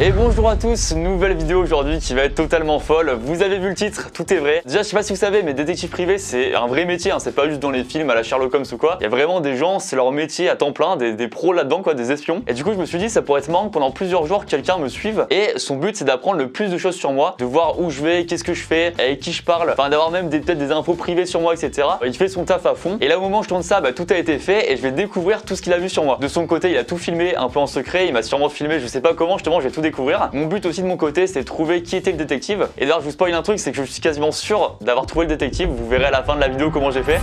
Et bonjour à tous, nouvelle vidéo aujourd'hui qui va être totalement folle. Vous avez vu le titre, tout est vrai. Déjà je sais pas si vous savez mais détective privé c'est un vrai métier, hein. C'est pas juste dans les films à la Sherlock Holmes ou quoi. Il y a vraiment des gens, c'est leur métier à temps plein, des pros là-dedans quoi, des espions. Et du coup je me suis dit ça pourrait être marrant que pendant plusieurs jours quelqu'un me suive. Et son but c'est d'apprendre le plus de choses sur moi, de voir où je vais, qu'est-ce que je fais, avec qui je parle, enfin d'avoir même peut-être des infos privées sur moi etc. Il fait son taf à fond. Et là au moment où je tourne ça, tout a été fait et je vais découvrir tout ce qu'il a vu sur moi. De son côté il a tout filmé un peu en secret, il m'a sûrement filmé, je sais pas comment, justement je vais tout découvrir. Mon but aussi de mon côté c'est de trouver qui était le détective. Et d'ailleurs je vous spoil un truc, c'est que je suis quasiment sûr d'avoir trouvé le détective. Vous verrez à la fin de la vidéo comment j'ai fait.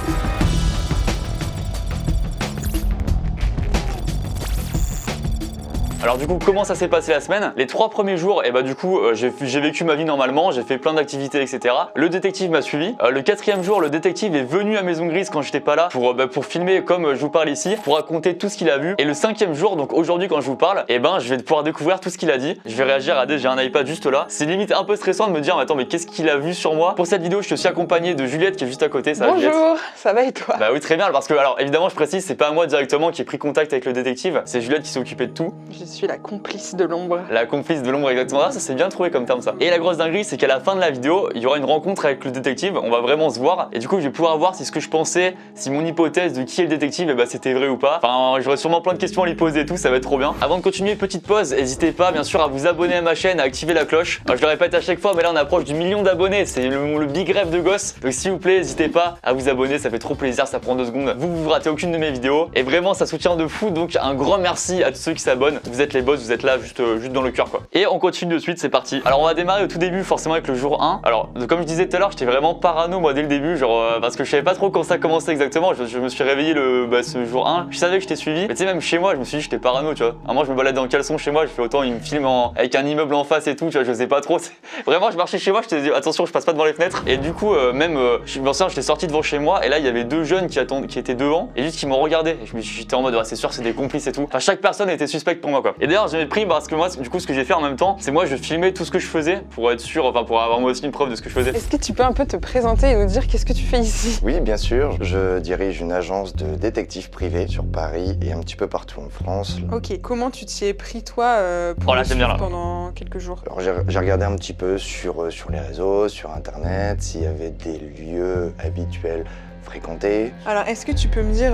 Alors du coup comment ça s'est passé la semaine? Les 3 premiers jours et du coup j'ai vécu ma vie normalement, j'ai fait plein d'activités etc. Le détective m'a suivi. Le 4e jour le détective est venu à Maison Grise quand j'étais pas là pour filmer comme je vous parle ici, pour raconter tout ce qu'il a vu. Et le 5e jour, donc aujourd'hui quand je vous parle, je vais pouvoir découvrir tout ce qu'il a dit. Je vais réagir à j'ai un iPad juste là. C'est limite un peu stressant de me dire attends mais qu'est-ce qu'il a vu sur moi? Pour cette vidéo je suis aussi accompagné de Juliette qui est juste à côté. Ça, bonjour, Juliette, ça va et toi? Bah oui très bien parce que alors évidemment je précise c'est pas moi directement qui ai pris contact avec le détective, c'est Juliette qui s'est occupée de tout. Je suis la complice de l'ombre. La complice de l'ombre exactement, ça c'est bien trouvé comme terme ça. Et la grosse dinguerie c'est qu'à la fin de la vidéo il y aura une rencontre avec le détective, on va vraiment se voir et du coup je vais pouvoir voir si ce que je pensais, si mon hypothèse de qui est le détective c'était vrai ou pas. Enfin j'aurai sûrement plein de questions à lui poser et tout, ça va être trop bien. Avant de continuer, petite pause, n'hésitez pas bien sûr à vous abonner à ma chaîne, à activer la cloche. Alors, je le répète à chaque fois mais là on approche du 1 million d'abonnés, c'est le big rêve de gosse. Donc s'il vous plaît n'hésitez pas à vous abonner, ça fait trop plaisir, ça prend 2 secondes. Vous ratez aucune de mes vidéos et vraiment ça soutient de fou, donc un grand merci à tous ceux qui s'abonnent. Vous êtes les boss, vous êtes là juste dans le cœur quoi. Et on continue de suite, c'est parti. Alors on va démarrer au tout début forcément avec le jour 1. Alors comme je disais tout à l'heure, j'étais vraiment parano moi dès le début, genre parce que je savais pas trop quand ça commençait exactement. Je me suis réveillé ce jour 1, je savais que je t'ai suivi. Mais tu sais même chez moi, je me suis dit j'étais parano, tu vois. À moi je me baladais en caleçon chez moi, je fais autant il me filme avec un immeuble en face et tout, tu vois, je sais pas trop. Vraiment je marchais chez moi, je te dis attention, je passe pas devant les fenêtres. Et du coup je me souviens, j'étais sorti devant chez moi et là il y avait 2 jeunes qui étaient devant et juste qui m'ont regardé. Et j'étais en mode c'est sûr c'est des complices et tout. Enfin chaque personne était suspecte pour moi quoi. Et d'ailleurs j'avais pris parce que moi du coup ce que j'ai fait en même temps, c'est moi je filmais tout ce que je faisais pour être sûr, enfin pour avoir moi aussi une preuve de ce que je faisais. Est-ce que tu peux un peu te présenter et nous dire qu'est-ce que tu fais ici? Oui bien sûr, je dirige une agence de détectives privés sur Paris et un petit peu partout en France. Ok, comment tu t'y es pris toi pour là, me j'aime bien, suivre là. pendant quelques jours? Alors j'ai regardé un petit peu sur les réseaux, sur internet, s'il y avait des lieux habituels fréquentés. Alors est-ce que tu peux me dire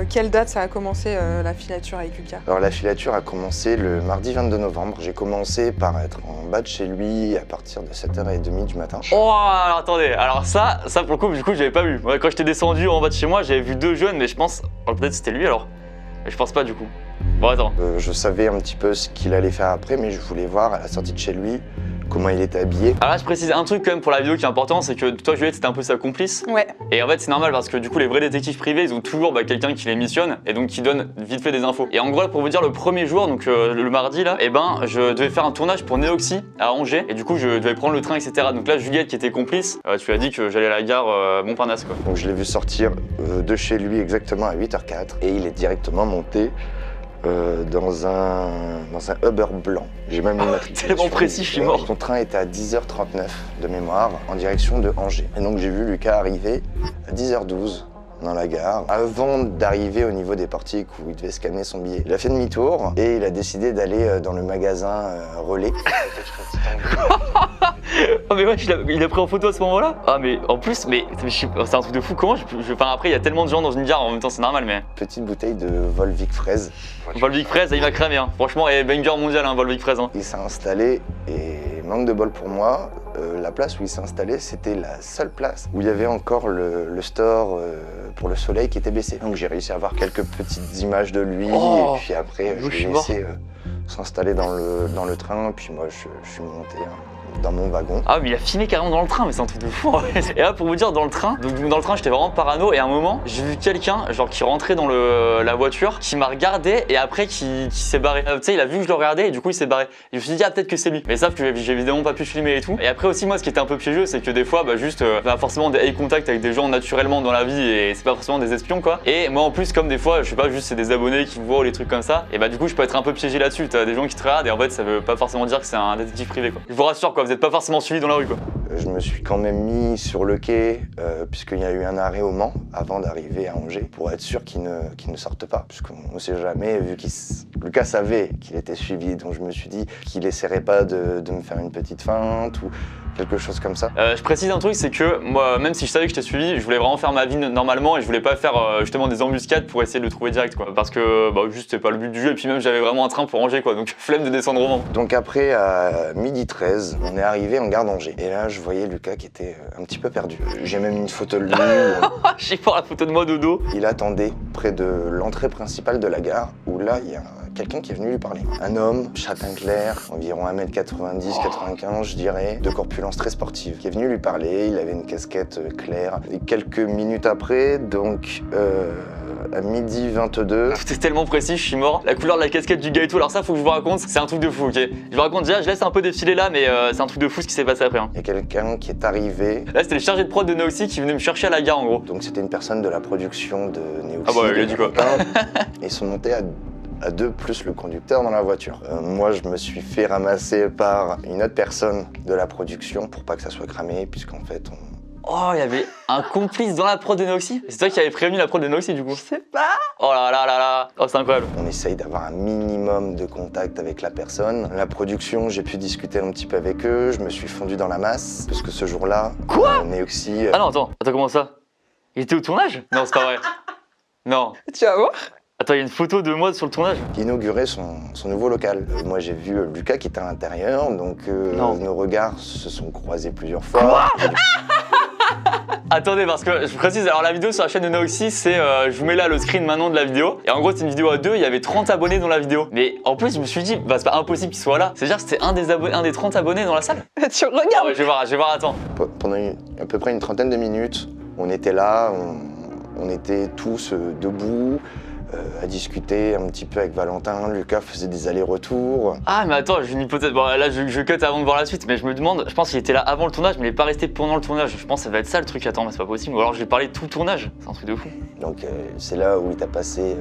quelle date ça a commencé la filature avec Lucas? Alors la filature a commencé le mardi 22 novembre. J'ai commencé par être en bas de chez lui à partir de 7h30 du matin. Oh alors attendez, alors ça pour le coup j'avais pas vu. Ouais, quand j'étais descendu en bas de chez moi j'avais vu 2 jeunes mais je pense, peut-être c'était lui alors. Mais je pense pas du coup. Bon attends. Je savais un petit peu ce qu'il allait faire après mais je voulais voir à la sortie de chez lui comment il était habillé. Alors là je précise un truc quand même pour la vidéo qui est important, c'est que toi Juliette c'était un peu sa complice. Ouais. Et en fait c'est normal parce que du coup les vrais détectives privés ils ont toujours quelqu'un qui les missionne et donc qui donne vite fait des infos. Et en gros pour vous dire le premier jour, donc le mardi là, je devais faire un tournage pour Neoxy à Angers et du coup je devais prendre le train etc. Donc là Juliette qui était complice, tu lui as dit que j'allais à la gare Montparnasse quoi. Donc je l'ai vu sortir de chez lui exactement à 8h04 et il est directement monté dans un Uber blanc. J'ai même tellement précis, je suis mort. Son train était à 10h39 de mémoire en direction de Angers. Et donc j'ai vu Lucas arriver à 10h12 dans la gare, avant d'arriver au niveau des portiques où il devait scanner son billet. Il a fait demi-tour et il a décidé d'aller dans le magasin Relais. Oh mais ouais, il a pris en photo à ce moment-là. Ah mais en plus, c'est un truc de fou. Comment enfin après il y a tellement de gens dans une gare en même temps c'est normal mais. Petite bouteille de Volvic fraise. Volvic fraise, il va cramer hein. Franchement, et banger mondial Volvic fraise hein. Il s'est installé et manque de bol pour moi, la place où il s'est installé c'était la seule place où il y avait encore le store pour le soleil qui était baissé. Donc j'ai réussi à avoir quelques petites images de lui et puis après je l'ai laissé s'installer dans le train puis moi je suis monté dans mon wagon. Ah mais il a filmé carrément dans le train, mais c'est un truc de fou en fait. Et là pour vous dire dans le train j'étais vraiment parano et à un moment j'ai vu quelqu'un genre qui rentrait dans la voiture, qui m'a regardé et après qui s'est barré. Tu sais il a vu que je le regardais et du coup il s'est barré. Et je me suis dit ah peut-être que c'est lui. Mais sauf que j'ai évidemment pas pu filmer et tout. Et après aussi moi ce qui était un peu piégeux c'est que des fois forcément des eye contact avec des gens naturellement dans la vie et c'est pas forcément des espions quoi. Et moi en plus comme des fois je sais pas juste c'est des abonnés qui me voient ou les trucs comme ça et du coup je peux être un peu piégé là-dessus. T'as des gens qui te regardent et en fait ça veut pas forcément dire que c'est un détective privé quoi. Je vous rassure quoi, vous êtes pas forcément suivi dans la rue quoi. Je me suis quand même mis sur le quai, puisqu'il y a eu un arrêt au Mans avant d'arriver à Angers, pour être sûr qu'il ne sorte pas, puisqu'on ne sait jamais, vu Lucas savait qu'il était suivi, donc je me suis dit qu'il essaierait pas de me faire une petite feinte ou quelque chose comme ça. Je précise un truc, c'est que moi, même si je savais que je t'ai suivi, je voulais vraiment faire ma vie normalement et je voulais pas faire justement des embuscades pour essayer de le trouver direct, quoi. Parce que juste c'était pas le but du jeu et puis même j'avais vraiment un train pour Angers, quoi. Donc flemme de descendre au Mans. Donc après, à 12h13, on est arrivé en gare d'Angers. Et là, je voyais Lucas qui était un petit peu perdu. J'ai même une photo de lui. J'ai pas la photo de moi de dos. Il attendait près de l'entrée principale de la gare, où là, il y a quelqu'un qui est venu lui parler. Un homme, châtain clair, environ 1m90-95, je dirais, de corpulence très sportive, qui est venu lui parler. Il avait une casquette claire. Et quelques minutes après, donc à 12h22... C'est tellement précis, je suis mort. La couleur de la casquette du gars et tout, alors ça faut que je vous raconte, c'est un truc de fou, ok. Je vous raconte déjà, je laisse un peu défiler là, mais c'est un truc de fou ce qui s'est passé après. Hein. Il y a quelqu'un qui est arrivé. Là c'était le chargé de prod de Neoxy qui venait me chercher à la gare en gros. Donc c'était une personne de la production de Neoxy. Ah bah il a dit quoi. Et ils sont montés à deux plus le conducteur dans la voiture. Moi, je me suis fait ramasser par une autre personne de la production pour pas que ça soit cramé, puisqu'en fait, Oh, il y avait un complice dans la prod de Neoxy. C'est toi qui avais prévenu la prod de Neoxy du coup. Je sais pas. Oh là là là là. Oh, c'est incroyable. on essaye d'avoir un minimum de contact avec la personne. La production, j'ai pu discuter un petit peu avec eux, je me suis fondu dans la masse, parce que ce jour-là, Neoxy... Ah non, attends, comment ça? Il était au tournage? Non, c'est pas vrai. Non. Tu vas voir. Attends, il y a une photo de moi sur le tournage. inaugurait son nouveau local. Moi, j'ai vu Lucas qui était à l'intérieur, donc nos regards se sont croisés plusieurs fois. Attendez, parce que je précise, alors la vidéo sur la chaîne de Neoxy, c'est, je vous mets là le screen maintenant de la vidéo. Et en gros, c'est une vidéo à deux, il y avait 30 abonnés dans la vidéo. Mais en plus, je me suis dit, c'est pas impossible qu'il soit là. C'est-à-dire que c'était un des 30 abonnés dans la salle. Tu Ah regardes. ouais, je vais voir, attends. Pendant à peu près une trentaine de minutes, on était là, on était tous debout, à discuter un petit peu avec Valentin. Lucas faisait des allers-retours. Ah mais attends, j'ai une hypothèse, bon là je cut avant de voir la suite, mais je me demande, je pense qu'il était là avant le tournage, mais il est pas resté pendant le tournage. Je pense que ça va être ça le truc, attends, mais c'est pas possible. Ou alors je vais parler de tout le tournage, c'est un truc de fou. Donc c'est là où il t'a passé,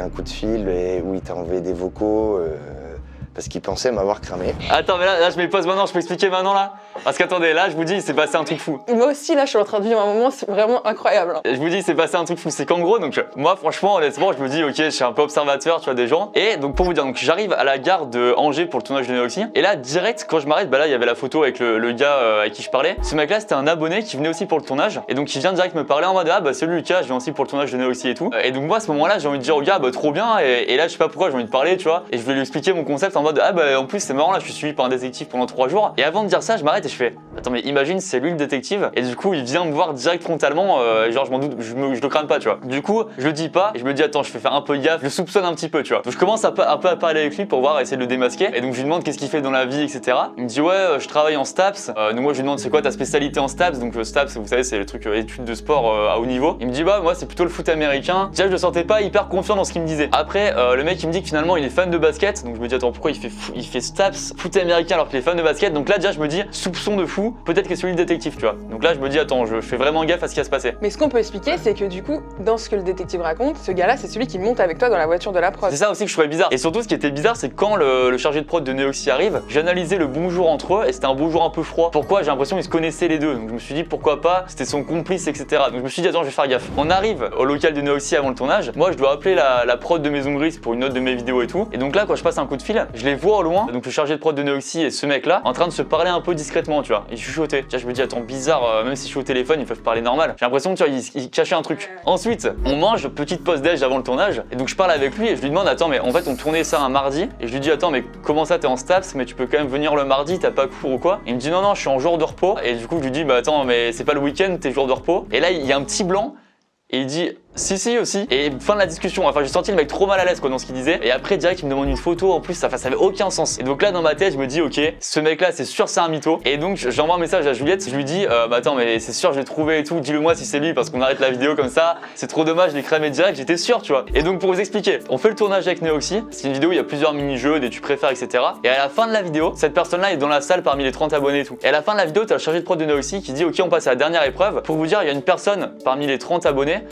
un coup de fil et où il t'a envoyé des vocaux parce qu'il pensait m'avoir cramé. Attends, mais là je me pose maintenant, je peux expliquer maintenant là. Parce qu'attendez, là je vous dis, il s'est passé un truc fou. Moi aussi, là, je suis en train de vivre un moment, c'est vraiment incroyable. Hein. Je vous dis, il s'est passé un truc fou, c'est qu'en gros, donc moi franchement, honnêtement, je me dis, ok, je suis un peu observateur, tu vois, des gens. Et donc pour vous dire, donc j'arrive à la gare de Angers pour le tournage de Neoxy. Et là, direct, quand je m'arrête, là il y avait la photo avec le gars avec qui je parlais. Ce mec là, c'était un abonné qui venait aussi pour le tournage. Et donc il vient direct me parler en mode, ah bah salut Lucas, je viens aussi pour le tournage de Neoxy et tout. Et donc moi à ce moment-là, j'ai envie de dire au gars, bah trop bien. Et là, je sais pas pourquoi, j'ai envie de parler, tu vois. Et je vais lui expliquer mon concept en mode, ah bah en plus c'est marrant, là je suis suivi par un détective pendant 3 jours. Et avant de dire ça, je m'arrête et je fais, attends mais imagine c'est lui le détective et du coup il vient me voir direct frontalement, genre je m'en doute, je le crame pas, tu vois. Du coup je le dis pas et je me dis attends, je vais faire un peu gaffe, je le soupçonne un petit peu, tu vois. Donc je commence un peu à parler avec lui pour voir, essayer de le démasquer. Et donc je lui demande qu'est-ce qu'il fait dans la vie, etc. Il me dit ouais je travaille en STAPS. Donc moi je lui demande c'est quoi ta spécialité en STAPS. Donc STAPS vous savez c'est le truc études de sport à haut niveau. Il me dit bah moi c'est plutôt le foot américain. Déjà je le sentais pas hyper confiant dans ce qu'il me disait. Après le mec il me dit que finalement il est fan de basket. Donc je me dis attends pourquoi il fait STAPS foot américain alors qu'il est fan de basket. Donc là déjà je me dis soupçon de fou, peut-être que c'est lui le détective, tu vois. Donc là je me dis attends, je fais vraiment gaffe à ce qui va se passer. Mais ce qu'on peut expliquer, c'est que du coup, dans ce que le détective raconte, ce gars-là, c'est celui qui monte avec toi dans la voiture de la prod. C'est ça aussi que je trouvais bizarre. Et surtout ce qui était bizarre, c'est que quand le chargé de prod de Neoxy arrive, j'ai analysé le bonjour entre eux et c'était un bonjour un peu froid. Pourquoi? J'ai l'impression qu'ils se connaissaient les deux. Donc je me suis dit pourquoi pas, c'était son complice, etc. Donc je me suis dit attends, je vais faire gaffe. On arrive au local de Neoxy avant le tournage. Moi je dois appeler la prod de Maison Grise pour une note de mes vidéos et tout. Et donc là quand je passe un coup de fil, je les vois au loin. Donc le chargé de prod de Neoxy et ce mec là en train de se parler un peu discrètement, tu vois. Ils chuchotaient. Tiens, je me dis attends, bizarre, même si je suis au téléphone, ils peuvent parler normal. J'ai l'impression que tu vois, ils cachaient un truc. Ensuite, on mange, petite pause déj avant le tournage. Et donc je parle avec lui et je lui demande attends mais en fait on tournait ça un mardi. Et je lui dis attends mais comment ça t'es en STAPS mais tu peux quand même venir le mardi, t'as pas cours ou quoi? Et il me dit non je suis en jour de repos. Et du coup je lui dis bah attends mais c'est pas le week-end, t'es jour de repos. Et là il y a un petit blanc. Et il dit si aussi. Et fin de la discussion, enfin j'ai senti le mec trop mal à l'aise quoi dans ce qu'il disait. Et après direct il me demande une photo en plus, ça avait aucun sens. Et donc là dans ma tête je me dis ok, ce mec là c'est sûr c'est un mytho. Et donc j'envoie un message à Juliette, je lui dis bah attends mais c'est sûr je l'ai trouvé et tout, dis-le moi si c'est lui parce qu'on arrête la vidéo comme ça. C'est trop dommage, je l'ai cramé direct, j'étais sûr tu vois. Et donc pour vous expliquer, on fait le tournage avec Neoxy. C'est une vidéo où il y a plusieurs mini-jeux, des tu préfères etc. Et à la fin de la vidéo, cette personne là est dans la salle parmi les 30 abonnés et tout. Et à la fin de la vidéo t'as le chargé de prod de Neoxy qui dit ok on passe à la dernière épreuve. Pour vous dire il y a une personne parmi les 30 abonnés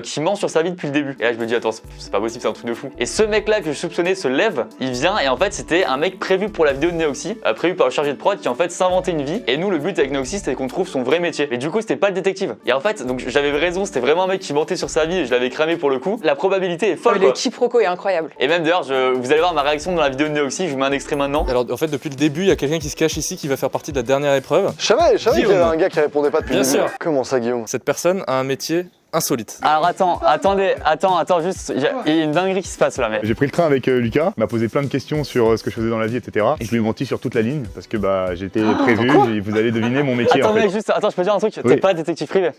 qui qui ment sur sa vie depuis le début. Et là je me dis attends c'est pas possible, c'est un truc de fou. Et ce mec là que je soupçonnais se lève, il vient et en fait c'était un mec prévu pour la vidéo de Neoxy, prévu par le chargé de prod qui en fait s'inventait une vie. Et nous le but avec Neoxy c'était qu'on trouve son vrai métier. Et du coup c'était pas le détective. Et en fait donc j'avais raison, c'était vraiment un mec qui mentait sur sa vie et je l'avais cramé pour le coup. La probabilité est folle. Le quiproquo est incroyable. Et même d'ailleurs vous allez voir ma réaction dans la vidéo de Neoxy, je vous mets un extrait maintenant. Alors en fait depuis le début il y a quelqu'un qui se cache ici qui va faire partie de la dernière épreuve. Je savais qu'il y avait un gars qui répondait pas depuis Bien le début. sûr. Comment ça, Guillaume? Cette personne a un métier insolite. Alors attends juste, il y a une dinguerie qui se passe là mais. J'ai pris le train avec Lucas, il m'a posé plein de questions sur ce que je faisais dans la vie, etc. Et je lui ai menti sur toute la ligne parce que j'étais prévu et vous allez deviner mon métier Attends en fait. mec, juste, attends, je peux dire un truc, Oui. t'es pas détective privé?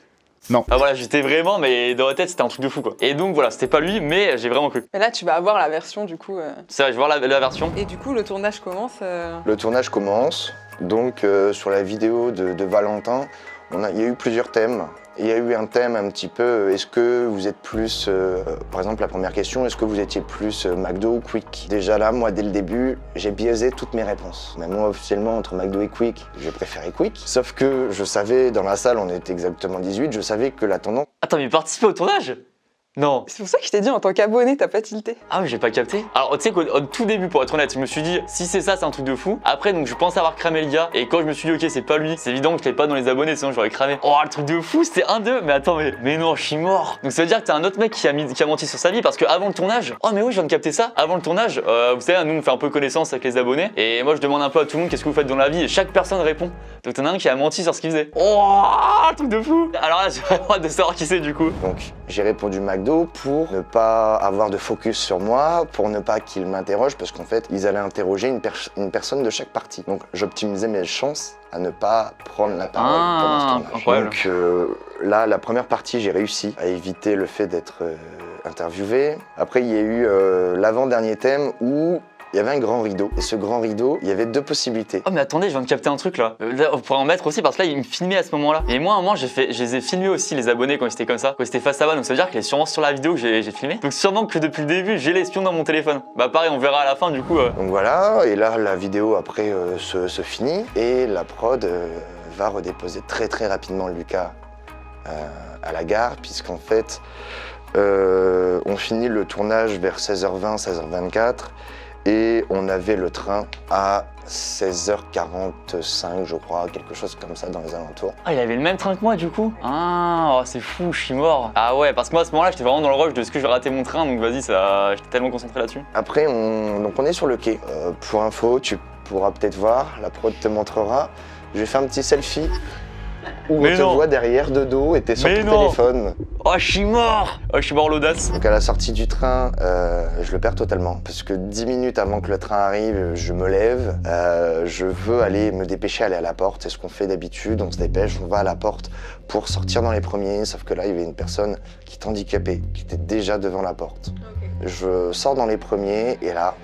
Non. Ah voilà, j'étais vraiment, mais dans la tête c'était un truc de fou quoi. Et donc voilà, c'était pas lui, mais j'ai vraiment cru. Et là, tu vas avoir la version du coup. C'est vrai, je vais voir la version. Et du coup, le tournage commence. Le tournage commence, donc sur la vidéo de Valentin, il y a eu plusieurs thèmes. Il y a eu un thème un petit peu, est-ce que vous êtes plus, par exemple la première question, est-ce que vous étiez plus McDo ou Quick? Déjà là, moi dès le début, j'ai biaisé toutes mes réponses. Mais moi officiellement, entre McDo et Quick, j'ai préféré Quick. Sauf que je savais, dans la salle, on était exactement 18, je savais que la tendance... Attends, mais il participait au tournage? Non. C'est pour ça que je t'ai dit, en tant qu'abonné, t'as pas tilté. Ah oui, j'ai pas capté. Alors tu sais qu'au tout début, pour être honnête, je me suis dit, si c'est ça, c'est un truc de fou. Après, donc je pensais avoir cramé le gars, et quand je me suis dit, ok, c'est pas lui, c'est évident que je l'ai pas dans les abonnés, sinon j'aurais cramé. Oh, le truc de fou, c'était 1-2. Mais attends, mais non, je suis mort. Donc ça veut dire que t'as un autre mec qui a menti sur sa vie, parce que avant le tournage, oh mais oui, je viens de capter ça. Avant le tournage, vous savez, nous on fait un peu connaissance avec les abonnés, et moi je demande un peu à tout le monde qu'est-ce que vous faites dans la vie, et chaque personne répond. Donc t'en as un qui a menti sur ce qu'il faisait. Oh, le truc de fou. Alors là, j'ai vraiment hâte de savoir qui c'est du coup. Donc j'ai répondu McDo pour ne pas avoir de focus sur moi, pour ne pas qu'ils m'interrogent, parce qu'en fait, ils allaient interroger une personne de chaque partie. Donc j'optimisais mes chances à ne pas prendre la parole pendant ce tournage. Incroyable. Donc là, la première partie, j'ai réussi à éviter le fait d'être interviewé. Après, il y a eu l'avant-dernier thème où il y avait un grand rideau. Et ce grand rideau, il y avait deux possibilités. Oh mais attendez, je viens de capter un truc là. Là, on pourrait en mettre aussi parce que là, il me filmait à ce moment-là. Et moi, à un moment, je les ai filmés aussi, les abonnés, quand ils étaient comme ça, quand ils étaient face à moi. Donc ça veut dire qu'il est sûrement sur la vidéo que j'ai filmé. Donc sûrement que depuis le début, j'ai l'espion dans mon téléphone. Bah pareil, on verra à la fin du coup. Donc voilà, et là, la vidéo après se finit. Et la prod va redéposer très très rapidement Lucas à la gare, puisqu'en fait, on finit le tournage vers 16h20, 16h24. Et on avait le train à 16h45, je crois, quelque chose comme ça dans les alentours. Ah, il avait le même train que moi du coup. Ah, oh, c'est fou, je suis mort. Ah ouais, parce que moi à ce moment-là, j'étais vraiment dans le rush de ce que je vais rater mon train, donc vas-y, ça, j'étais tellement concentré là-dessus. Après, on est sur le quai. Pour info, tu pourras peut-être voir, la prod te montrera. J'ai fait un petit selfie où on te voit derrière de dos et t'es sur ton téléphone. Oh, je suis mort. Oh, je suis mort l'audace. Donc à la sortie du train, je le perds totalement. Parce que 10 minutes avant que le train arrive, je me lève. Je veux aller me dépêcher, aller à la porte. C'est ce qu'on fait d'habitude, on se dépêche, on va à la porte pour sortir dans les premiers. Sauf que là, il y avait une personne qui était handicapée, qui était déjà devant la porte. Okay. Je sors dans les premiers et là,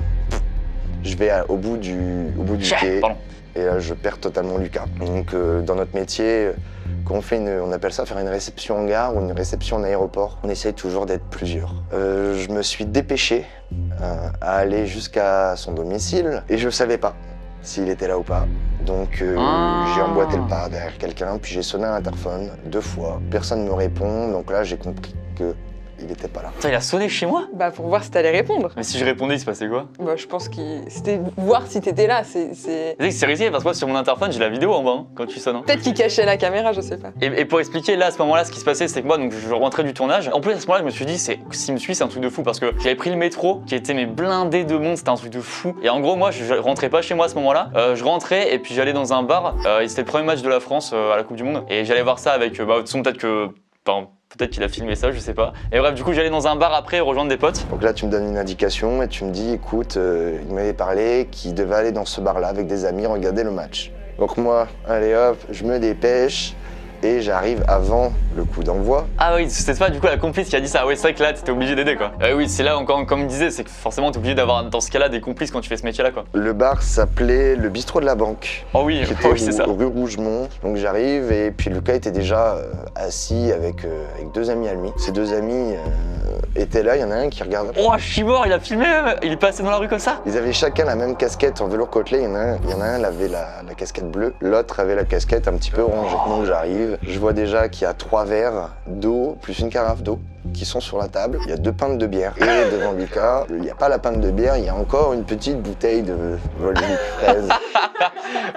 je vais au bout du quai. Pardon. Et là, je perds totalement Lucas. Donc, dans notre métier, quand on fait on appelle ça faire une réception en gare ou une réception en aéroport, on essaye toujours d'être plusieurs. Je me suis dépêché à aller jusqu'à son domicile et je ne savais pas s'il était là ou pas. Donc, j'ai emboîté le pas derrière quelqu'un, puis j'ai sonné à l'interphone 2 fois. Personne ne me répond, donc là, j'ai compris que il était pas là. Putain, il a sonné chez moi? Bah pour voir si t'allais répondre. Mais si je répondais, il se passait quoi? Bah je pense que c'était voir si t'étais là, c'est risqué parce que moi sur mon interphone j'ai la vidéo en bas hein, quand tu sonnes. Hein. Peut-être qu'il cachait la caméra, je sais pas. Et pour expliquer là à ce moment-là ce qui se passait, c'est que moi donc je rentrais du tournage. En plus à ce moment-là je me suis dit s'il me suit c'est un truc de fou parce que j'avais pris le métro qui était blindé de monde, c'était un truc de fou. Et en gros moi je rentrais pas chez moi à ce moment-là, je rentrais et puis j'allais dans un bar, c'était le premier match de la France à la Coupe du Monde et j'allais voir ça avec de toute façon peut-être que peut-être qu'il a filmé ça, je sais pas. Et bref, du coup, j'allais dans un bar après rejoindre des potes. Donc là, tu me donnes une indication et tu me dis, écoute, il m'avait parlé qu'il devait aller dans ce bar-là avec des amis regarder le match. Donc moi, allez hop, je me dépêche et j'arrive avant le coup d'envoi. Ah oui, c'était pas du coup la complice qui a dit ça. Ah oui, c'est vrai que là, t'étais obligé d'aider quoi. Oui, c'est là encore, comme il disait, c'est que forcément t'es obligé d'avoir dans ce cas-là des complices quand tu fais ce métier-là quoi. Le bar s'appelait le bistrot de la banque. Oh oui, qui était c'est ça. Rue Rougemont. Donc j'arrive et puis Lucas était déjà assis avec 2 amis à lui. Ces 2 amis étaient là, il y en a un qui regardait. Oh, je suis mort, il a filmé, il est passé dans la rue comme ça. Ils avaient chacun la même casquette en velours côtelé. Il y en a un, il avait la casquette bleue, l'autre avait la casquette un petit peu orangée. Donc j'arrive arrive, je vois déjà qu'il y a 3 verres d'eau, plus une carafe d'eau, qui sont sur la table. Il y a 2 pintes de bière. Et devant Lucas, il n'y a pas la pinte de bière, il y a encore une petite bouteille de Volvic fraise.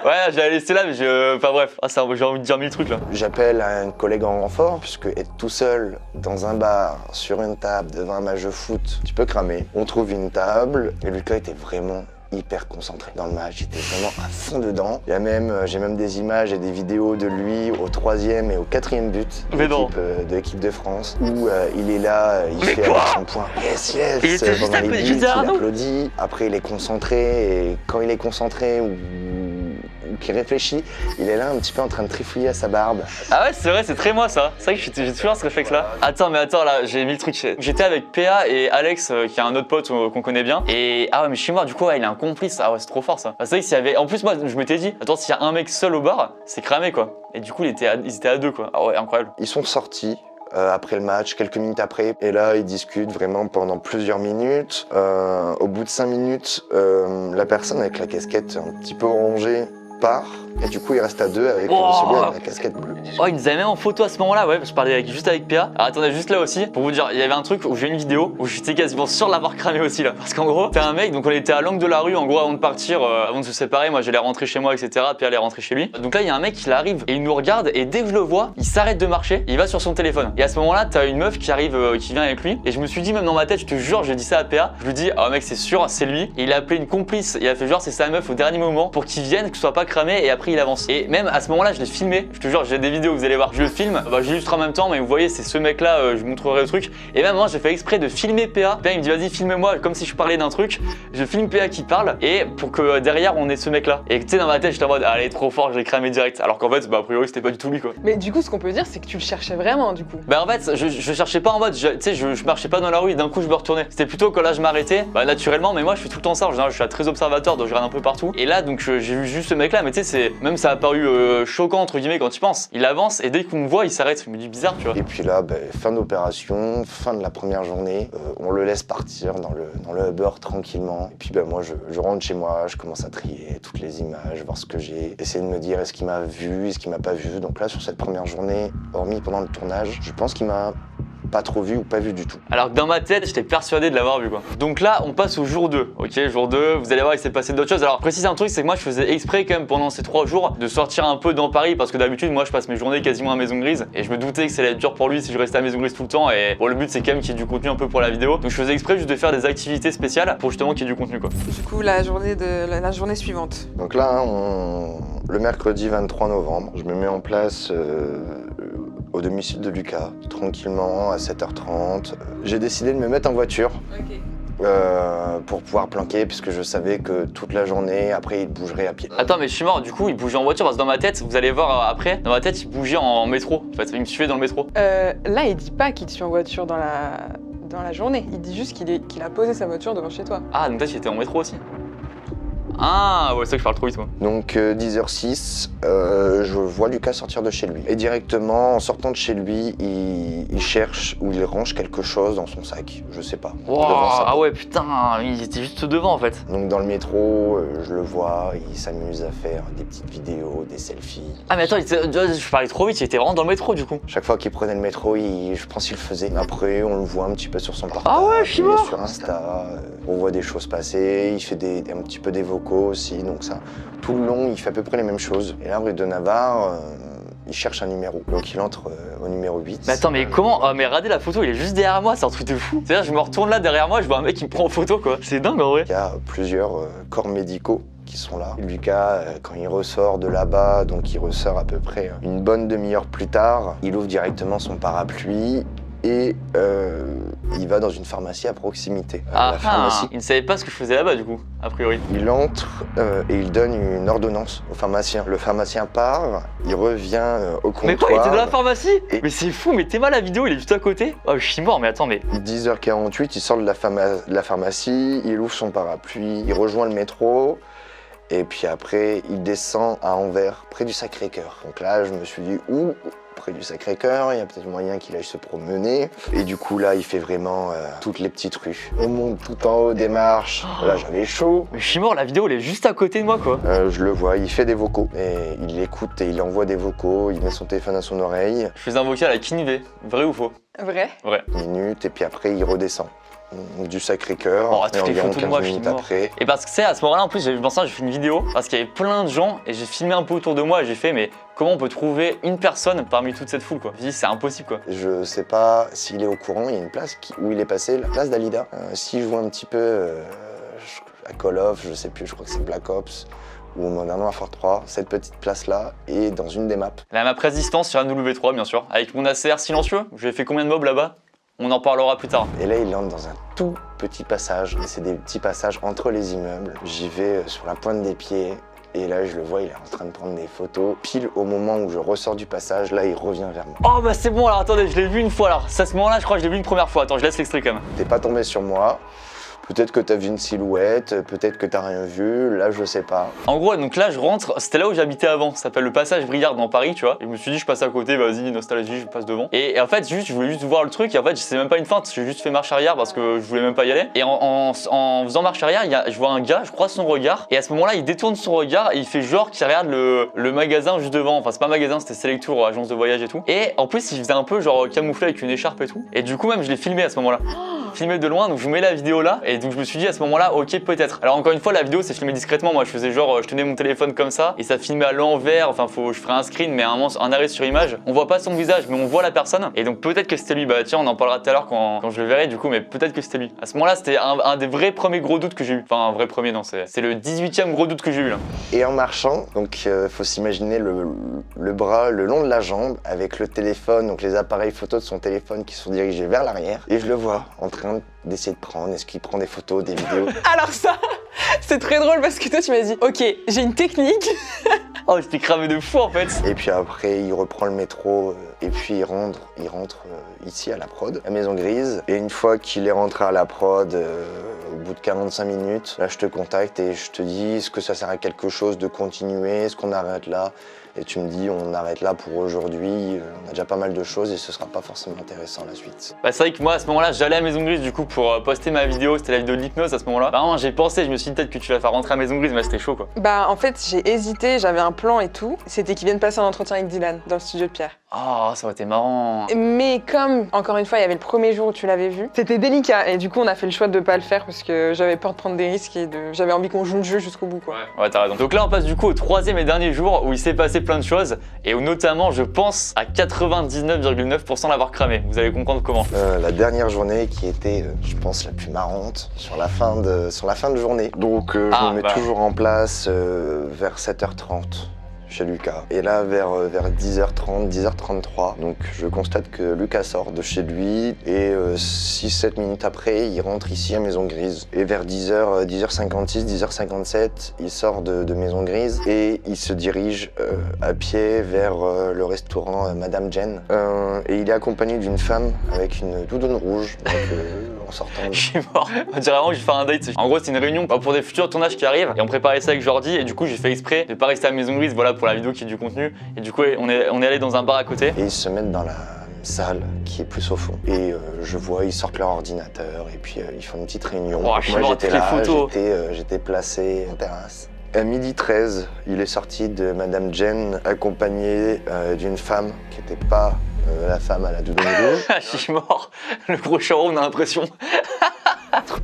Ouais, j'allais laisser là, mais enfin bref, j'ai envie de dire 1000 trucs là. J'appelle un collègue en renfort, puisque être tout seul dans un bar, sur une table, devant un match de foot, tu peux cramer. On trouve une table, et Lucas était vraiment hyper concentré dans le match, il était vraiment à fond dedans. J'ai même des images et des vidéos de lui au 3e et au 4e but de l'équipe de France, où il est là, il fait avec son poing yes, il était pendant les buts, il Arnaud. applaudit. Après il est concentré, et quand il est concentré ou qu'il réfléchit, il est là un petit peu en train de trifouiller à sa barbe. Ah ouais, c'est vrai, c'est très moi ça. C'est vrai que j'ai toujours ce réflexe là. Attends là, j'ai 1000 trucs. J'étais avec PA et Alex, qui est un autre pote qu'on connaît bien. Et ah ouais, mais chez moi, du coup, ouais, il est un complice. Ah ouais, c'est trop fort ça. C'est vrai que s'il y avait. En plus, moi, je m'étais dit, attends, s'il y a un mec seul au bar, c'est cramé quoi. Et du coup, ils étaient à 2 quoi. Ah ouais, incroyable. Ils sont sortis. Après le match, quelques minutes après, et là ils discutent vraiment pendant plusieurs minutes. Au bout de 5 minutes, la personne avec la casquette un petit peu rongée part, et du coup il reste à 2 avec celui avec la casquette bleue. Oh, il nous avait même en photo à ce moment-là, ouais, je parlais juste avec PA. Alors attendez, juste là aussi, pour vous dire, il y avait un truc où j'ai une vidéo où j'étais quasiment sûr de l'avoir cramé aussi là. Parce qu'en gros, t'es un mec, donc on était à l'angle de la rue, en gros, avant de partir, avant de se séparer, moi j'allais rentrer chez moi, etc. PA allait rentrer chez lui. Donc là, il y a un mec qui arrive et il nous regarde, et dès que je le vois, il s'arrête de marcher, et il va sur son téléphone. Et à ce moment-là, t'as une meuf qui arrive, qui vient avec lui, et je me suis dit, même dans ma tête, je te jure, j'ai dit ça à PA, je lui dis, ah mec, c'est sûr, c'est lui. Et il a appelé une complice, il a fait genre, c'est sa meuf au dernier moment pour qu'il vienne, que ce soit pas cramé, et après il avance. Et même à ce moment-là, je l'ai filmé, je te jure, j'ai des vidéos, vous allez voir. Je le filme, j'illustre en même temps, mais vous voyez, c'est ce mec-là, je vous montrerai le truc. Et même moi, j'ai fait exprès de filmer PA. PA, il me dit, vas-y, filme-moi, comme si je parlais d'un truc. Je filme PA qui parle, et pour que derrière, on ait ce mec-là. Et tu sais, dans ma tête, j'étais en mode, allez, trop fort, je l'ai cramé direct. Alors qu'en fait, a priori, c'était pas du tout lui, quoi. Mais du coup, ce qu'on peut dire, c'est que tu le cherchais vraiment, du coup. En fait, je cherchais pas en mode, tu sais, je marchais pas dans la rue et d'un coup, je me retournais. C'était plutôt que là, je m'arrêtais, naturellement, mais moi, je fais tout le temps ça. En général, je suis très observateur, donc je regarde un peu partout. Et là, donc, j'ai vu juste ce mec-là, mais tu sais, même ça a paru choquant, entre guillemets, quand tu penses. Il avance et dès qu'il me voit, il s'arrête. Je me dis bizarre, tu vois. Et puis là, fin d'opération, fin de la première journée, on le laisse partir dans le Uber tranquillement. Et puis moi, je rentre chez moi, je commence à trier toutes les images, voir ce que j'ai, essayer de me dire est-ce qu'il m'a vu, est-ce qu'il m'a pas vu. Donc là, sur cette première journée, hormis pendant le tournage, je pense qu'il m'a pas trop vu ou pas vu du tout. Alors que dans ma tête, j'étais persuadé de l'avoir vu quoi. Donc là, on passe au jour 2. Ok, jour 2, vous allez voir, il s'est passé d'autres choses. Alors, précise un truc, c'est que moi, je faisais exprès quand même pendant ces 3 jours de sortir un peu dans Paris parce que d'habitude, moi, je passe mes journées quasiment à Maison Grise et je me doutais que ça allait être dur pour lui si je restais à Maison Grise tout le temps. Et bon, le but, c'est quand même qu'il y ait du contenu un peu pour la vidéo. Donc, je faisais exprès juste de faire des activités spéciales pour justement qu'il y ait du contenu quoi. Du coup, la journée suivante. Donc là, le mercredi 23 novembre, je me mets en place au domicile de Lucas, tranquillement, à 7h30. J'ai décidé de me mettre en voiture pour pouvoir planquer, puisque je savais que toute la journée, après, il bougerait à pied. Attends, mais je suis mort, du coup, il bougeait en voiture parce que dans ma tête, vous allez voir après, dans ma tête, il bougeait en métro. En fait, il me suivait dans le métro. Là, il dit pas qu'il te suit en voiture dans la journée. Il dit juste qu'il a posé sa voiture devant chez toi. Ah, donc peut-être qu'il était en métro aussi. Ah, ouais, c'est ça que je parle trop vite, moi. Donc 10h06, je vois Lucas sortir de chez lui. Et directement, en sortant de chez lui, il cherche ou il range quelque chose dans son sac. Je sais pas. Wow, ah ouais, putain, il était juste devant en fait. Donc dans le métro, je le vois, il s'amuse à faire des petites vidéos, des selfies. Ah mais attends, je parlais trop vite, il était vraiment dans le métro du coup. Chaque fois qu'il prenait le métro, je pense qu'il le faisait. Après, on le voit un petit peu sur son portable. Ah ouais, je suis mort. Il est sur Insta, on voit des choses passer, il fait un petit peu des vocaux aussi, donc ça, tout le long, il fait à peu près les mêmes choses. Et là, rue de Navarre, il cherche un numéro. Donc il entre au numéro 8. Mais attends, mais comment? Oh, mais regardez la photo, il est juste derrière moi, c'est un truc de fou. C'est-à-dire, je me retourne là derrière moi, je vois un mec qui me prend en photo, quoi. C'est dingue en vrai. Il y a plusieurs corps médicaux qui sont là. Lucas, quand il ressort de là-bas, donc il ressort à peu près une bonne demi-heure plus tard, il ouvre directement son parapluie et il va dans une pharmacie à proximité. La pharmacie. Il ne savait pas ce que je faisais là-bas du coup, a priori. Il entre et il donne une ordonnance au pharmacien. Le pharmacien part, il revient au comptoir. Mais quoi, il était dans la pharmacie? Mais c'est fou, mais t'es mal la vidéo, il est juste à côté. Oh, je suis mort, mais attends, mais... 10h48, il sort de la pharmacie, il ouvre son parapluie, il rejoint le métro. Et puis après, il descend à Anvers, près du Sacré-Cœur. Donc là, je me suis dit, près du Sacré-Cœur, il y a peut-être moyen qu'il aille se promener. Et du coup là, il fait vraiment toutes les petites rues. On monte tout en haut des marches, là j'avais chaud. Mais je suis mort, la vidéo elle est juste à côté de moi quoi. Je le vois, il fait des vocaux. Et il écoute et il envoie des vocaux, il met son téléphone à son oreille. Je faisais un vocal à Kinvé, vrai ou faux? Vrai? Vrai. Minute, et puis après il redescend. Du Sacré-Cœur, Oh, et toutes les environ photos de 15 moi, je suis minutes mort. après. Et parce que c'est à ce moment-là, en plus, j'ai pensé, j'ai fait une vidéo parce qu'il y avait plein de gens et j'ai filmé un peu autour de moi et j'ai fait, mais comment on peut trouver une personne parmi toute cette foule quoi? Je me dis, c'est impossible quoi. Je sais pas s'il est au courant, il y a une place où il est passé, la place d'Alida. S'il joue un petit peu à Call of, je sais plus, je crois que c'est Black Ops ou Modern Warfare 3, cette petite place-là est dans une des maps. La map résistance sur MW3, bien sûr, avec mon ACR silencieux. J'ai fait combien de mobs là-bas? On en parlera plus tard. Et là, il entre dans un tout petit passage, et c'est des petits passages entre les immeubles. J'y vais sur la pointe des pieds, et là, je le vois, il est en train de prendre des photos. Pile au moment où je ressors du passage, là, il revient vers moi. Oh bah c'est bon, alors attendez, je l'ai vu une fois alors. C'est à ce moment-là, je crois que je l'ai vu une première fois. Attends, je laisse l'extrait quand même. T'es pas tombé sur moi. Peut-être que t'as vu une silhouette, peut-être que t'as rien vu, là je sais pas. En gros, donc là je rentre, c'était là où j'habitais avant, ça s'appelle le passage Briard dans Paris, tu vois. Et je me suis dit, je passe à côté, vas-y, nostalgie, je passe devant. Et en fait, juste, je voulais juste voir le truc, et en fait, c'est même pas une feinte, j'ai juste fait marche arrière parce que je voulais même pas y aller. Et en faisant marche arrière, je vois un gars, je croise son regard, et à ce moment-là, il détourne son regard et il fait genre qu'il regarde le magasin juste devant. Enfin, c'est pas magasin, c'était Selectour, agence de voyage et tout. Et en plus, il faisait un peu genre camouflé avec une écharpe et tout. Et du coup, même, je l'ai filmé à ce moment-là. Filmé de loin, donc je vous mets la vidéo là, et donc je me suis dit à ce moment-là, ok, peut-être. Alors encore une fois, la vidéo c'est filmé discrètement. Moi je faisais genre, je tenais mon téléphone comme ça et ça filmait à l'envers. Enfin, je ferai un screen, mais un arrêt sur image. On voit pas son visage, mais on voit la personne. Et donc peut-être que c'était lui. Bah tiens, on en parlera tout à l'heure quand je le verrai du coup, mais peut-être que c'était lui. À ce moment-là, c'était un des vrais premiers gros doutes que j'ai eu. Enfin, un vrai premier, non, c'est le 18e gros doute que j'ai eu là. Et en marchant, donc faut s'imaginer le bras le long de la jambe avec le téléphone, donc les appareils photos de son téléphone qui sont dirigés vers l'arrière. Et je le vois en train d'essayer de prendre, est-ce qu'il prend des photos, des vidéos. Alors ça, c'est très drôle parce que toi tu m'as dit, ok, j'ai une technique. Oh, j'étais cramé de fou en fait. Et puis après, il reprend le métro et puis il rentre ici à la prod, à Maison Grise. Et une fois qu'il est rentré à la prod, au bout de 45 minutes, là je te contacte et je te dis, est-ce que ça sert à quelque chose de continuer, est-ce qu'on arrête là? Et tu me dis, on arrête là pour aujourd'hui, on a déjà pas mal de choses et ce sera pas forcément intéressant la suite. Bah, c'est vrai que moi à ce moment-là, j'allais à Maison Grise du coup pour poster ma vidéo, c'était la vidéo de l'hypnose à ce moment-là. Vraiment, j'ai pensé, je me suis dit peut-être que tu vas faire rentrer à Maison Grise, mais c'était chaud quoi. Bah en fait j'ai hésité, j'avais un plan et tout. C'était qu'il vienne passer un entretien avec Dylan dans le studio de Pierre. Oh, ça aurait été marrant. Mais comme, encore une fois, il y avait le premier jour où tu l'avais vu, c'était délicat. Et du coup, on a fait le choix de pas le faire parce que j'avais peur de prendre des risques et j'avais envie qu'on joue le jeu jusqu'au bout, quoi. Ouais, t'as raison. Donc là, on passe du coup au troisième et dernier jour où il s'est passé plein de choses et où notamment, je pense, à 99,9% l'avoir cramé. Vous allez comprendre comment. La dernière journée qui était, je pense, la plus marrante sur la fin de journée. Donc je me mets toujours en place vers 7h30. Chez Lucas. Et là, vers 10h30, 10h33, donc je constate que Lucas sort de chez lui et 6-7 minutes après, il rentre ici à Maison Grise. Et vers 10h56, 10h57, il sort de Maison Grise et il se dirige à pied vers le restaurant Madame Jen. Et il est accompagné d'une femme avec une doudoune rouge, donc en sortant. Je suis mort. On dirait vraiment que je vais faire un date. En gros, c'est une réunion pour des futurs tournages qui arrivent et on préparait ça avec Jordi et du coup, j'ai fait exprès de pas rester à Maison Grise, voilà, pour la vidéo qui est du contenu. Et du coup, on est allé dans un bar à côté. Et ils se mettent dans la salle qui est plus au fond. Et je vois, ils sortent leur ordinateur et puis ils font une petite réunion. Oh, moi, j'étais là, j'étais placé en terrasse. À 12h13, il est sorti de Madame Jen accompagné d'une femme qui n'était pas la femme à la doudoune rouge. Je suis mort. Le gros charron, on a l'impression.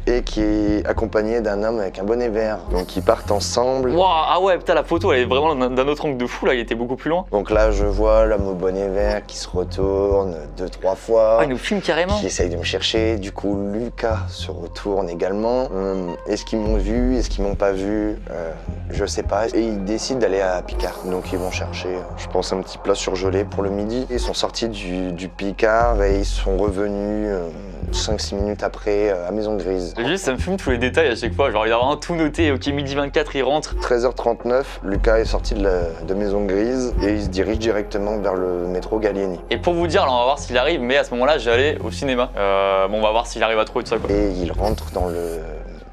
Et qui est accompagné d'un homme avec un bonnet vert. Donc ils partent ensemble. Wow, ah ouais, putain, la photo, elle est vraiment d'un autre angle de fou, là, il était beaucoup plus loin. Donc là, je vois l'homme au bonnet vert qui se retourne 2-3 fois. Ah, il nous filme carrément. Qui essaye de me chercher. Du coup, Lucas se retourne également. Est-ce qu'ils m'ont vu? Est-ce qu'ils m'ont pas vu? Je sais pas. Et ils décident d'aller à Picard. Donc ils vont chercher, je pense, un petit plat surgelé pour le midi. Ils sont sortis du Picard et ils sont revenus 5-6 minutes après à Maison Grise. Juste, ça me fume tous les détails à chaque fois. Genre, il a vraiment tout noté. Ok, midi 24, il rentre. 13h39, Lucas est sorti de Maison Grise et il se dirige directement vers le métro Gallieni. Et pour vous dire, alors on va voir s'il arrive, mais à ce moment-là, j'allais au cinéma. Bon, on va voir s'il arrive à trouver tout ça, quoi. Et il rentre dans le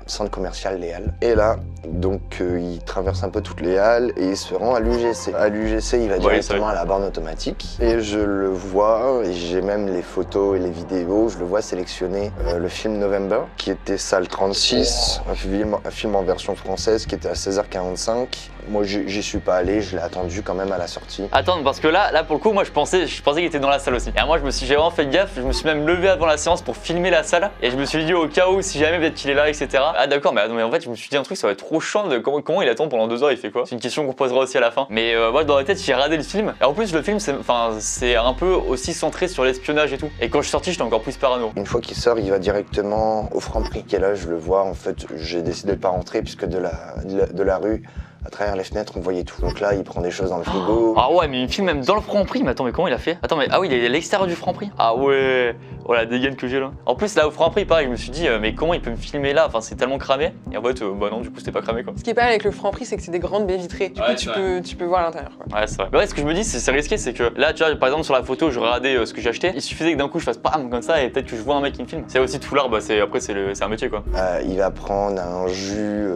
centre commercial Léal. Et là, Donc il traverse un peu toutes les halles et il se rend à l'UGC. À l'UGC, il va directement à la borne automatique. Et je le vois, et j'ai même les photos et les vidéos, je le vois sélectionner le film November, qui était salle 36, un film en version française qui était à 16h45. Moi, j'y suis pas allé, je l'ai attendu quand même à la sortie. Attends, parce que là pour le coup, moi je pensais qu'il était dans la salle aussi. Et moi j'ai vraiment fait gaffe, je me suis même levé avant la séance pour filmer la salle. Et je me suis dit au cas où, si jamais peut-être qu'il est là, etc. Ah d'accord, mais en fait je me suis dit un truc, ça va être trop chiant de comment il attend pendant 2 heures, il fait quoi? C'est une question qu'on posera aussi à la fin. Mais moi dans la tête j'ai radé le film. Et en plus le film c'est un peu aussi centré sur l'espionnage et tout. Et quand je suis sorti, j'étais encore plus parano. Une fois qu'il sort, il va directement au Franprix. Et là, je le vois, en fait, j'ai décidé de pas rentrer puisque de la rue, à travers les fenêtres, on voyait tout. Donc là, il prend des choses dans le frigo. Ah ouais, mais il filme même dans le Franprix. Mais attends, mais comment il a fait? Attends, mais ah oui, il est à l'extérieur du Franprix. Ah ouais, oh la dégaine que j'ai là. En plus, là au Franprix, pareil, je me suis dit, mais comment il peut me filmer là? Enfin, c'est tellement cramé. Et en fait, bah non, du coup, c'était pas cramé quoi. Ce qui est pas mal avec le Franprix, c'est que c'est des grandes baies vitrées. Du coup, tu peux voir à l'intérieur. Ouais, c'est vrai. Mais ouais, ce que je me dis, c'est risqué, c'est que là, tu vois, par exemple, sur la photo, je regardais ce que j'ai acheté. Il suffisait que d'un coup, je fasse pam comme ça et peut-être que je vois un mec qui me filme. C'est aussi de foulard, bah c'est un métier quoi. Il va prendre un jus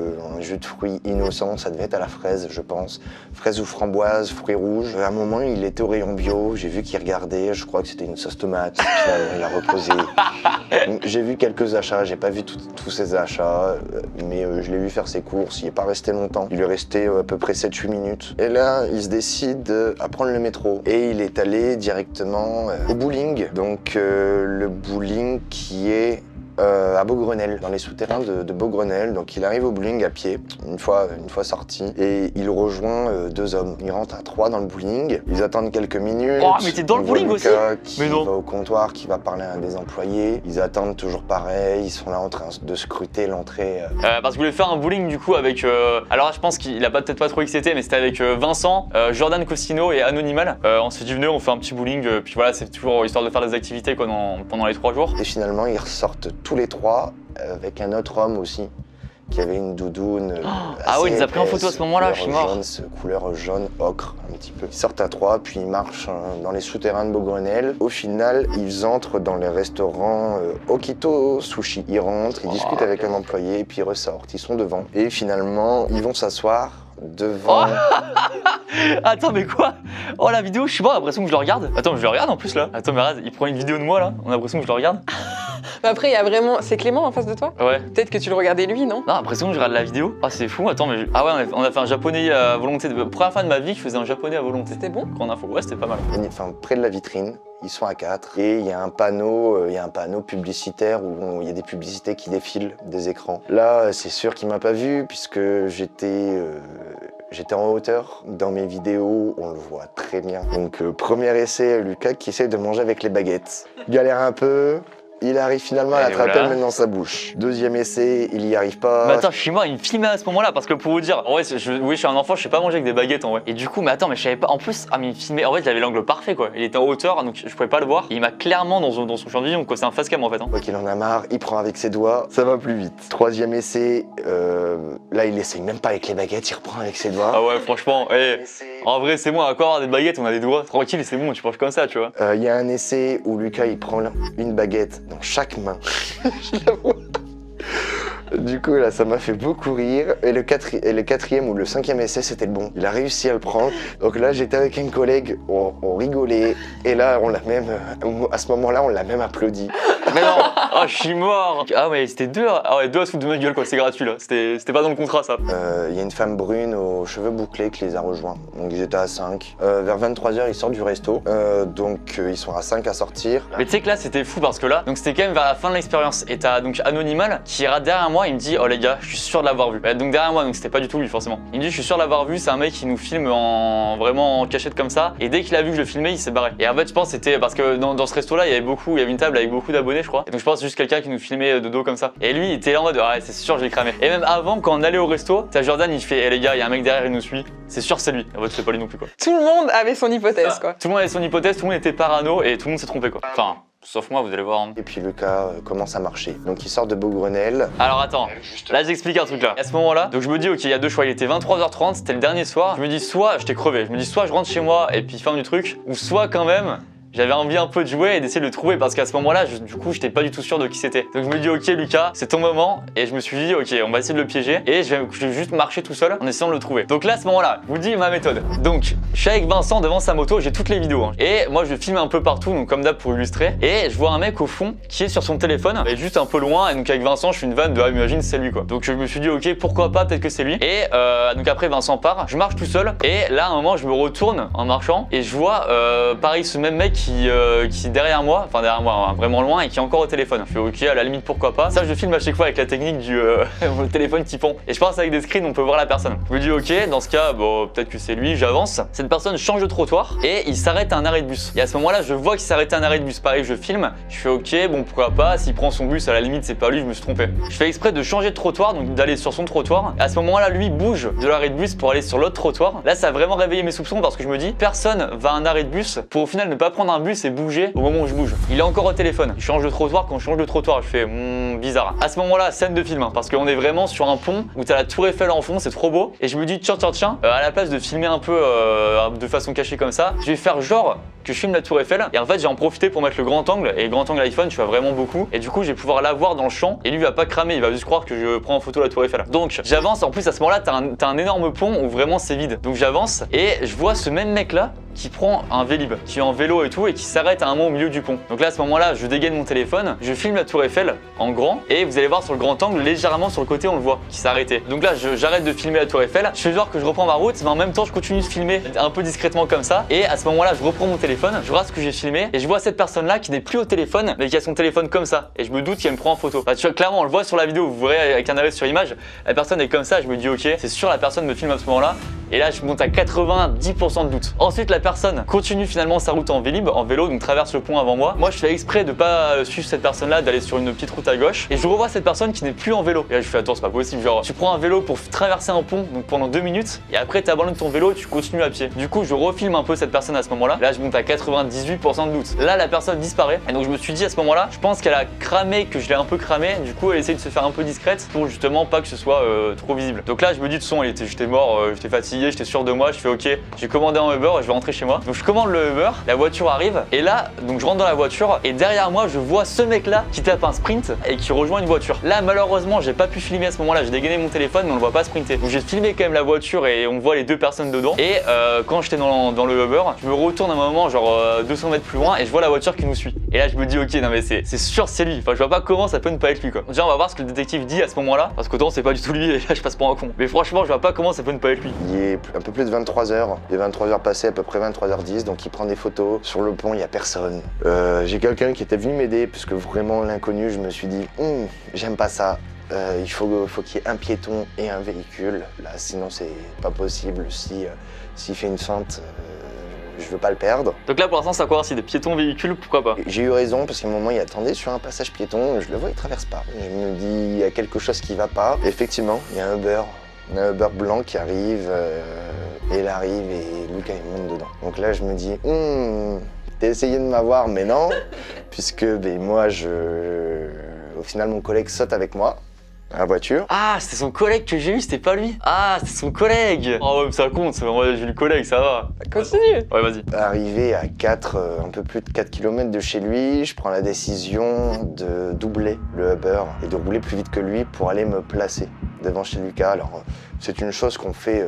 de fruits innocent, ça devait être à la fraise, je pense. Fraise ou framboise, fruits rouges. À un moment, il était au rayon bio, j'ai vu qu'il regardait, je crois que c'était une sauce tomate, il a reposé. J'ai vu quelques achats, j'ai pas vu tous ses achats, mais je l'ai vu faire ses courses, il est pas resté longtemps. Il est resté à peu près 7-8 minutes. Et là, il se décide à prendre le métro. Et il est allé directement au bowling. Donc le bowling qui est à Beaugrenelle, dans les souterrains de Beaugrenelle. Donc il arrive au bowling à pied, une fois sorti, et il rejoint 2 hommes. Il rentre à 3 dans le bowling, ils attendent quelques minutes. Oh, mais t'es dans le bowling aussi? Mais non. Il va au comptoir, qui va parler à un des employés. Ils attendent toujours pareil, ils sont là en train de scruter l'entrée. Parce que je voulais faire un bowling du coup avec... alors là, je pense qu'il a peut-être pas trop que c'était, mais c'était avec Vincent, Jordan Costino et Anonymal. On s'est dit, venez, on fait un petit bowling, puis voilà, c'est toujours histoire de faire des activités quoi, pendant les 3 jours. Et finalement, ils ressortent tous les 3 avec un autre homme aussi qui avait une doudoune ah oui, il nous a pris en photo à ce moment-là, je suis mort. Couleur jaune ocre un petit peu. Ils sortent à 3 puis ils marchent dans les souterrains de Beaugrenelle. Au final, ils entrent dans les restaurants Okito Sushi. Ils rentrent, ils discutent avec un employé puis ils ressortent. Ils sont devant et finalement ils vont s'asseoir devant. Attends, mais quoi? Oh, la vidéo, je sais pas, on a l'impression que je le regarde. Attends, je le regarde en plus là. Attends, mais regarde, il prend une vidéo de moi là. On a l'impression que je le regarde. Mais après, il y a vraiment. C'est Clément en face de toi? Ouais. Peut-être que tu le regardais lui, non? Non, l'impression que je regarde la vidéo. Ah, c'est fou. Attends, mais. Ah ouais, on a fait un japonais à volonté. Première fois de ma vie que je faisais un japonais à volonté. C'était bon? Grande info. Ouais, c'était pas mal. Enfin, près de la vitrine. Ils sont à 4 et il y a un panneau publicitaire où il y a des publicités qui défilent des écrans. Là, c'est sûr qu'il m'a pas vu puisque j'étais en hauteur. Dans mes vidéos, on le voit très bien. Donc premier essai, Lucas qui essaie de manger avec les baguettes. Il galère un peu. Il arrive finalement à l'attraper, à le mettre dans sa bouche. Deuxième essai, il y arrive pas. Mais attends, je suis mort, il me filmait à ce moment-là parce que pour vous dire, en vrai, oui, je suis un enfant, je sais pas manger avec des baguettes en vrai. Et du coup, mais attends, mais je savais pas. En plus, mais il me filmait. En fait, il avait l'angle parfait quoi. Il était en hauteur, donc je pouvais pas le voir. Et il m'a clairement dans son champ de vision quoi. C'est un face-cam en fait. Donc il en a marre, il prend avec ses doigts, ça va plus vite. Troisième essai, là il essaye même pas avec les baguettes, il reprend avec ses doigts. Ah ouais, franchement, en vrai, c'est bon, encore avoir des baguettes, on a des doigts. Tranquille, c'est bon, tu manges comme ça, tu vois. Il y a un essai où Lucas il prend une baguette dans chaque main. Je la vois. Du coup, là, ça m'a fait beaucoup rire. Et le quatrième ou le 5e essai, c'était le bon. Il a réussi à le prendre. Donc là, j'étais avec un collègue, on rigolait. Et là, à ce moment-là, on l'a même applaudi. Mais non, oh, je suis mort. Ah ouais, c'était 2 à se foutre de ma gueule, quoi. C'est gratuit, là. C'était pas dans le contrat, ça. Il y a une femme brune aux cheveux bouclés qui les a rejoints. Donc ils étaient à 5. Vers 23h, ils sortent du resto. Donc ils sont à 5 à sortir. Mais tu sais que là, c'était fou parce que là, donc c'était quand même vers la fin de l'expérience. Et t'as donc Anonymal qui ira derrière moi, il me dit, oh les gars, je suis sûr de l'avoir vu. Donc derrière moi, donc c'était pas du tout lui, forcément. Il me dit, je suis sûr de l'avoir vu, c'est un mec qui nous filme vraiment en cachette comme ça. Et dès qu'il a vu que je le filmais, il s'est barré. Et en fait, je pense que c'était parce que dans ce resto-là, il y avait une table avec beaucoup d'abonnés, je crois. Et donc je pense juste quelqu'un qui nous filmait de dos comme ça. Et lui, il était là en mode, ouais, c'est sûr, je l'ai cramé. Et même avant, quand on allait au resto, t'as Jordan, il fait, les gars, il y a un mec derrière, il nous suit. C'est sûr, c'est lui. En fait, c'est pas lui non plus, quoi. Tout le monde avait son hypothèse, quoi. Tout le monde avait son hypothèse, tout le monde était parano et tout le monde s'est trompé, quoi. Enfin, sauf moi, vous allez voir. Et puis Lucas commence à marcher. Donc il sort de Beaugrenelle. Alors attends, là j'explique un truc là. À ce moment-là, donc je me dis ok, il y a 2 choix. Il était 23h30, c'était le dernier soir. Je me dis soit j'étais crevé, je me dis soit je rentre chez moi et puis fin du truc, ou soit quand même j'avais envie un peu de jouer et d'essayer de le trouver parce qu'à ce moment-là, du coup, j'étais pas du tout sûr de qui c'était. Donc je me dis, ok Lucas, c'est ton moment. Et je me suis dit, ok, on va essayer de le piéger et je vais juste marcher tout seul en essayant de le trouver. Donc là, à ce moment-là, je vous dis ma méthode. Donc, je suis avec Vincent devant sa moto, j'ai toutes les vidéos. Hein. Et moi, je filme un peu partout, donc comme d'hab pour illustrer. Et je vois un mec au fond qui est sur son téléphone, mais juste un peu loin. Et donc avec Vincent, je fais une vanne de, ah, imagine, c'est lui quoi. Donc je me suis dit, ok, pourquoi pas, peut-être que c'est lui. Et donc après, Vincent part, je marche tout seul. Et là, à un moment, je me retourne en marchant et je vois, pareil, ce même mec qui est derrière moi, enfin derrière moi, hein, vraiment loin, et qui est encore au téléphone. Je fais, ok, à la limite, pourquoi pas. Ça, je filme à chaque fois avec la technique du le téléphone qui pond. Et je pense avec des screens, on peut voir la personne. Je me dis, ok, dans ce cas, bon, peut-être que c'est lui, j'avance. Cette personne change de trottoir et il s'arrête à un arrêt de bus. Et à ce moment-là, je vois qu'il s'arrête à un arrêt de bus. Pareil, je filme, je fais, ok, bon, pourquoi pas. S'il prend son bus, à la limite, c'est pas lui, je me suis trompé. Je fais exprès de changer de trottoir, donc d'aller sur son trottoir. À ce moment-là, lui bouge de l'arrêt de bus pour aller sur l'autre trottoir. Là, ça a vraiment réveillé mes soupçons parce que je me dis, personne va à un arrêt de bus pour au final ne pas prendre un bus et bouger au moment où je bouge. Il est encore au téléphone. Il change de trottoir. Quand je change de trottoir, je fais bizarre. À ce moment-là, scène de film, hein, parce qu'on est vraiment sur un pont où t'as la Tour Eiffel en fond, c'est trop beau. Et je me dis, tiens, à la place de filmer un peu de façon cachée comme ça, je vais faire genre que je filme la Tour Eiffel. Et en fait, j'ai en profité pour mettre le grand angle. Et le grand angle iPhone, tu vois vraiment beaucoup. Et du coup, je vais pouvoir la voir dans le champ. Et lui, il va pas cramer. Il va juste croire que je prends en photo la Tour Eiffel. Donc, j'avance. En plus, à ce moment-là, t'as un énorme pont où vraiment c'est vide. Donc, j'avance et je vois ce même mec-là qui prend un Vélib, qui est en vélo et tout, et qui s'arrête à un moment au milieu du pont. Donc là, à ce moment-là, je dégaine mon téléphone, je filme la Tour Eiffel en grand, et vous allez voir sur le grand angle, légèrement sur le côté, on le voit, qui s'est arrêté. Donc là, j'arrête de filmer la Tour Eiffel, je fais genre que je reprends ma route, mais en même temps, je continue de filmer un peu discrètement comme ça, et à ce moment-là, je reprends mon téléphone, je regarde ce que j'ai filmé, et je vois cette personne-là qui n'est plus au téléphone, mais qui a son téléphone comme ça, et je me doute qu'elle me prend en photo. Bah, tu vois, clairement, on le voit sur la vidéo, vous verrez avec un arrêt sur image, la personne est comme ça, je me dis ok, c'est sûr, la personne me filme à ce moment-là. Et là, je monte à 90% de doute. Ensuite, la personne continue finalement sa route en Vélib, en vélo, donc traverse le pont avant moi. Moi, je fais exprès de pas suivre cette personne-là, d'aller sur une petite route à gauche. Et je revois cette personne qui n'est plus en vélo. Et là, je fais attends, c'est pas possible. Genre, tu prends un vélo pour traverser un pont, donc pendant 2 minutes, et après, tu abandonnes ton vélo et tu continues à pied. Du coup, je refilme un peu cette personne à ce moment-là. Là, je monte à 98% de doute. Là, la personne disparaît. Et donc, je me suis dit à ce moment-là, je pense qu'elle a cramé, que je l'ai un peu cramé. Du coup, elle essaie de se faire un peu discrète pour justement pas que ce soit trop visible. Donc là, je me dis de toute façon, j'étais mort, j'étais fatigué, j'étais sûr de moi. Je fais ok, j'ai commandé un Uber et je vais rentrer chez moi. Donc je commande le Uber, la voiture arrive et là, donc je rentre dans la voiture et derrière moi, je vois ce mec-là qui tape un sprint et qui rejoint une voiture. Là, malheureusement, j'ai pas pu filmer à ce moment-là. J'ai dégainé mon téléphone, mais on le voit pas sprinter. Donc j'ai filmé quand même la voiture et on voit les 2 personnes dedans. Et quand j'étais dans le Uber, je me retourne à un moment, genre 200 mètres plus loin et je vois la voiture qui nous suit. Et là, je me dis ok, non mais c'est sûr c'est lui. Enfin, je vois pas comment ça peut ne pas être lui quoi. Déjà, on va voir ce que le détective dit à ce moment-là, parce qu'autant c'est pas du tout lui et là je passe pour un con. Mais franchement, je vois pas comment ça peut ne pas être lui. Il est un peu plus de 23h. Il est 23h passées, à peu près 23h10, donc il prend des photos. Sur le pont, il n'y a personne. J'ai quelqu'un qui était venu m'aider, puisque vraiment l'inconnu, je me suis dit, j'aime pas ça. Il faut qu'il y ait un piéton et un véhicule. Là, sinon, c'est pas possible. S'il fait une feinte, je veux pas le perdre. Donc là, pour l'instant, ça coïncide. Piéton, véhicule, pourquoi pas? J'ai eu raison, parce qu'à un moment, il attendait sur un passage piéton. Je le vois, il traverse pas. Je me dis, il y a quelque chose qui va pas. Effectivement, il y a un Uber. Un Uber blanc qui arrive, et il arrive et Lucas il monte dedans. Donc là je me dis, t'as essayé de m'avoir mais non, puisque moi au final mon collègue saute avec moi à la voiture. Ah, c'était son collègue que j'ai eu, c'était pas lui. Ah, c'était son collègue. Oh ouais, ça compte, moi j'ai eu le collègue, ça va. Continue. Ouais, vas-y. Arrivé à un peu plus de 4 km de chez lui, je prends la décision de doubler le Uber et de rouler plus vite que lui pour aller me placer devant chez Lucas. Alors, c'est une chose qu'on fait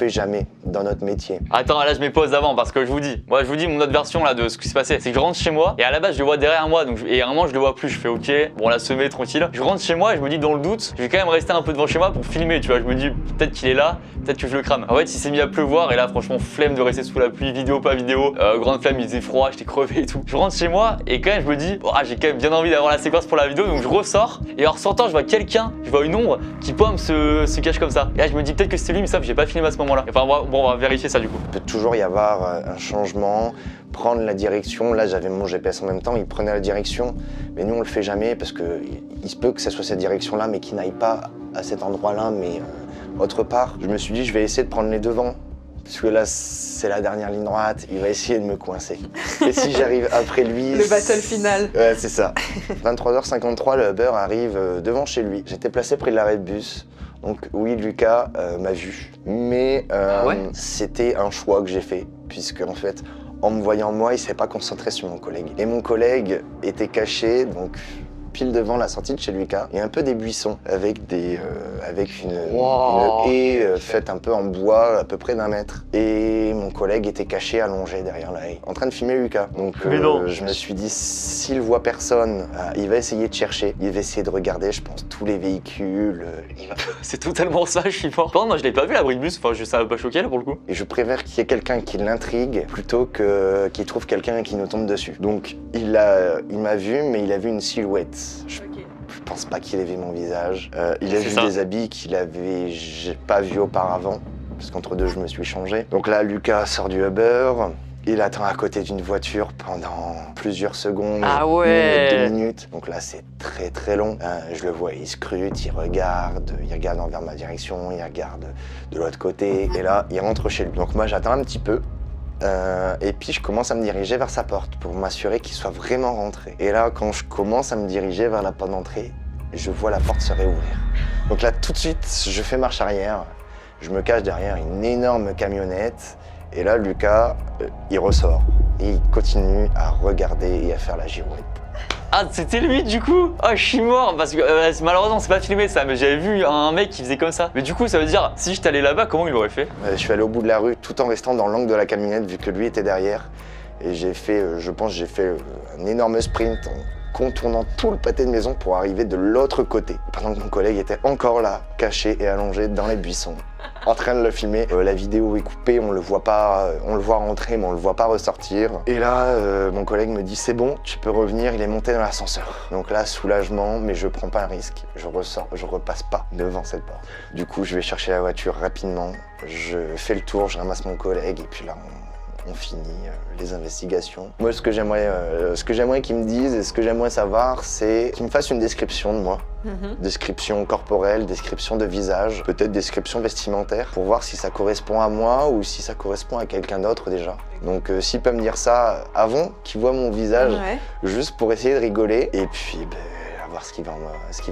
jamais dans notre métier. Attends, là je mets pause avant parce que je vous dis mon autre version là de ce qui s'est passé, c'est que je rentre chez moi et à la base je le vois derrière moi, donc et à un moment je le vois plus, je fais ok, bon la semée tranquille. Je rentre chez moi et je me dis dans le doute, je vais quand même rester un peu devant chez moi pour filmer, tu vois. Je me dis peut-être qu'il est là, peut-être que je le crame. En fait, il s'est mis à pleuvoir et là franchement flemme de rester sous la pluie, vidéo pas vidéo, grande flemme, il faisait froid, j'étais crevé et tout. Je rentre chez moi et quand même je me dis j'ai quand même bien envie d'avoir la séquence pour la vidéo, donc je ressors et en ressortant je vois quelqu'un, je vois une ombre qui pomme se cache comme ça. Et là je me dis peut-être que c'était lui, mais ça j'ai pas filmé à ce moment-là. Enfin bon, on va vérifier ça du coup. Il peut toujours y avoir un changement, prendre la direction. Là j'avais mon GPS en même temps, il prenait la direction, mais nous on le fait jamais parce que il se peut que ça soit cette direction-là, mais qu'il n'aille pas à cet endroit-là, mais autre part. Je me suis dit je vais essayer de prendre les devants. Parce que là, c'est la dernière ligne droite, il va essayer de me coincer. Et si j'arrive après lui... Le battle final. Ouais, c'est ça. 23h53, le Uber arrive devant chez lui. J'étais placé près de l'arrêt de bus. Donc oui, Lucas m'a vu. Mais c'était un choix que j'ai fait. Puisque en fait, En me voyant moi, il s'est pas concentré sur mon collègue. Et mon collègue était caché, donc pile devant la sortie de chez Lucas, il y a un peu des buissons avec une haie faite un peu en bois, à peu près d'1 mètre. Et mon collègue était caché, allongé derrière la haie, en train de filmer Lucas. Donc je me suis dit, s'il voit personne, il va essayer de chercher, il va essayer de regarder, je pense, tous les véhicules. C'est totalement ça, je suis mort. Par contre, moi je l'ai pas vu l'abri de bus, enfin ça m'a pas choqué là pour le coup. Et je préfère qu'il y ait quelqu'un qui l'intrigue plutôt qu'il trouve quelqu'un qui nous tombe dessus. Donc il m'a vu, mais il a vu une silhouette. Je pense pas qu'il ait vu mon visage. Il a vu des habits qu'il avait pas vus auparavant, parce qu'entre deux, je me suis changé. Donc là, Lucas sort du Uber. Il attend à côté d'une voiture pendant plusieurs secondes, 2 minutes. Donc là, c'est très très long. Je le vois, il scrute, il regarde envers ma direction, il regarde de l'autre côté. Et là, il rentre chez lui. Donc moi, j'attends un petit peu. Et puis je commence à me diriger vers sa porte pour m'assurer qu'il soit vraiment rentré. Et là, quand je commence à me diriger vers la porte d'entrée, je vois la porte se réouvrir. Donc là, tout de suite, je fais marche arrière. Je me cache derrière une énorme camionnette. Et là, Lucas, il ressort. Et il continue à regarder et à faire la girouette. Ah, c'était lui du coup? Ah, je suis mort parce que malheureusement c'est pas filmé ça, mais j'avais vu un mec qui faisait comme ça. Mais du coup, ça veut dire, si j'étais allé là-bas, comment il aurait fait? Je suis allé au bout de la rue tout en restant dans l'angle de la camionnette vu que lui était derrière. Et j'ai fait, je pense, un énorme sprint en contournant tout le pâté de maison pour arriver de l'autre côté. Pendant que mon collègue était encore là, caché et allongé dans les buissons, en train de le filmer. La vidéo est coupée, on le voit pas, on le voit rentrer, mais on le voit pas ressortir. Et là, mon collègue me dit, c'est bon, tu peux revenir, il est monté dans l'ascenseur. Donc là, soulagement, mais je prends pas un risque. Je ressors, je repasse pas devant cette porte. Du coup, je vais chercher la voiture rapidement, je fais le tour, je ramasse mon collègue, et puis là, on finit les investigations. Moi, ce que j'aimerais qu'ils me disent et ce que j'aimerais savoir, c'est qu'ils me fassent une description de moi. Description corporelle, description de visage, peut-être description vestimentaire, pour voir si ça correspond à moi ou si ça correspond à quelqu'un d'autre déjà. Donc s'ils peuvent me dire ça avant qu'ils voient mon visage, juste pour essayer de rigoler, et puis à voir ce qu'il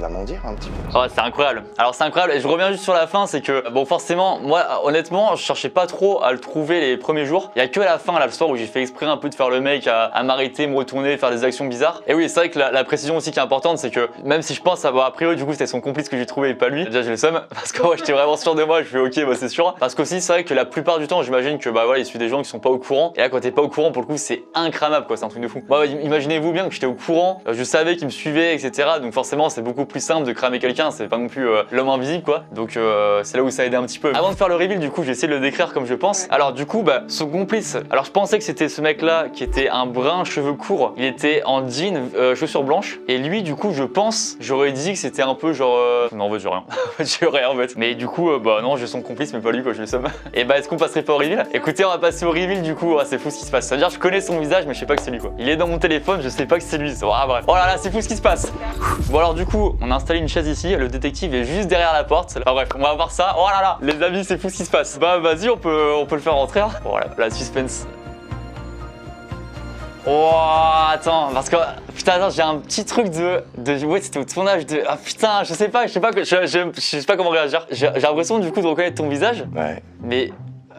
va m'en dire un petit peu. Oh, c'est incroyable. Alors c'est incroyable, et je reviens juste sur la fin, c'est que, bon forcément, moi honnêtement, je cherchais pas trop à le trouver les premiers jours. Il y a que à la fin, là, le soir, où j'ai fait exprès un peu de faire le mec, à m'arrêter, me retourner, faire des actions bizarres. Et oui, c'est vrai que la précision aussi qui est importante, c'est que même si je pense avoir a priori, du coup, c'était son complice que j'ai trouvé et pas lui, déjà j'ai le seum, parce que moi j'étais vraiment sûr de moi, je fais ok, bah c'est sûr. Parce qu'aussi, c'est vrai que la plupart du temps, j'imagine que bah voilà, il suit des gens qui sont pas au courant. Et là, quand t'es pas au courant, pour le coup, c'est incramable quoi, c'est un truc de fou. Moi, imaginez-vous bien que j'étais au courant, je savais qu'il me suivait, etc. Donc forcément, c'est beaucoup plus simple de cramer quelqu'un, c'est pas non plus l'homme invisible quoi. Donc c'est là où ça a aidé un petit peu. Avant de faire le reveal, du coup, j'ai essayé de le décrire comme je pense. Alors du coup, bah son complice, alors je pensais que c'était ce mec là qui était un brun, cheveux courts, il était en jean, chaussures blanches. Et lui, du coup, je pense, j'aurais dit que c'était un peu genre. Non, en fait, j'ai rien. J'ai rien en fait. Mais du coup, bah non, j'ai son complice, mais pas lui quoi, je le somme. Et bah, est-ce qu'on passerait pas au reveal? Écoutez, on va passer au reveal du coup. C'est fou ce qui se passe. C'est-à-dire, je connais son visage, mais je sais pas que c'est lui quoi. Il est dans mon téléphone, je sais pas que c'est lui. Ah, bref. Oh là là, c'est fou ce qui se passe. Bon, alors du coup, on a installé une chaise ici. Le détective est juste derrière la porte. Enfin bref, on va voir ça. Oh là là, les amis, c'est fou ce qui se passe. Bah, vas-y, on peut le faire rentrer. Hein. Voilà, la suspense. Oh, attends, parce que putain, attends, j'ai un petit truc de ouais, c'était au tournage de. Ah putain, je sais pas comment réagir. J'ai l'impression du coup de reconnaître ton visage. Ouais. Mais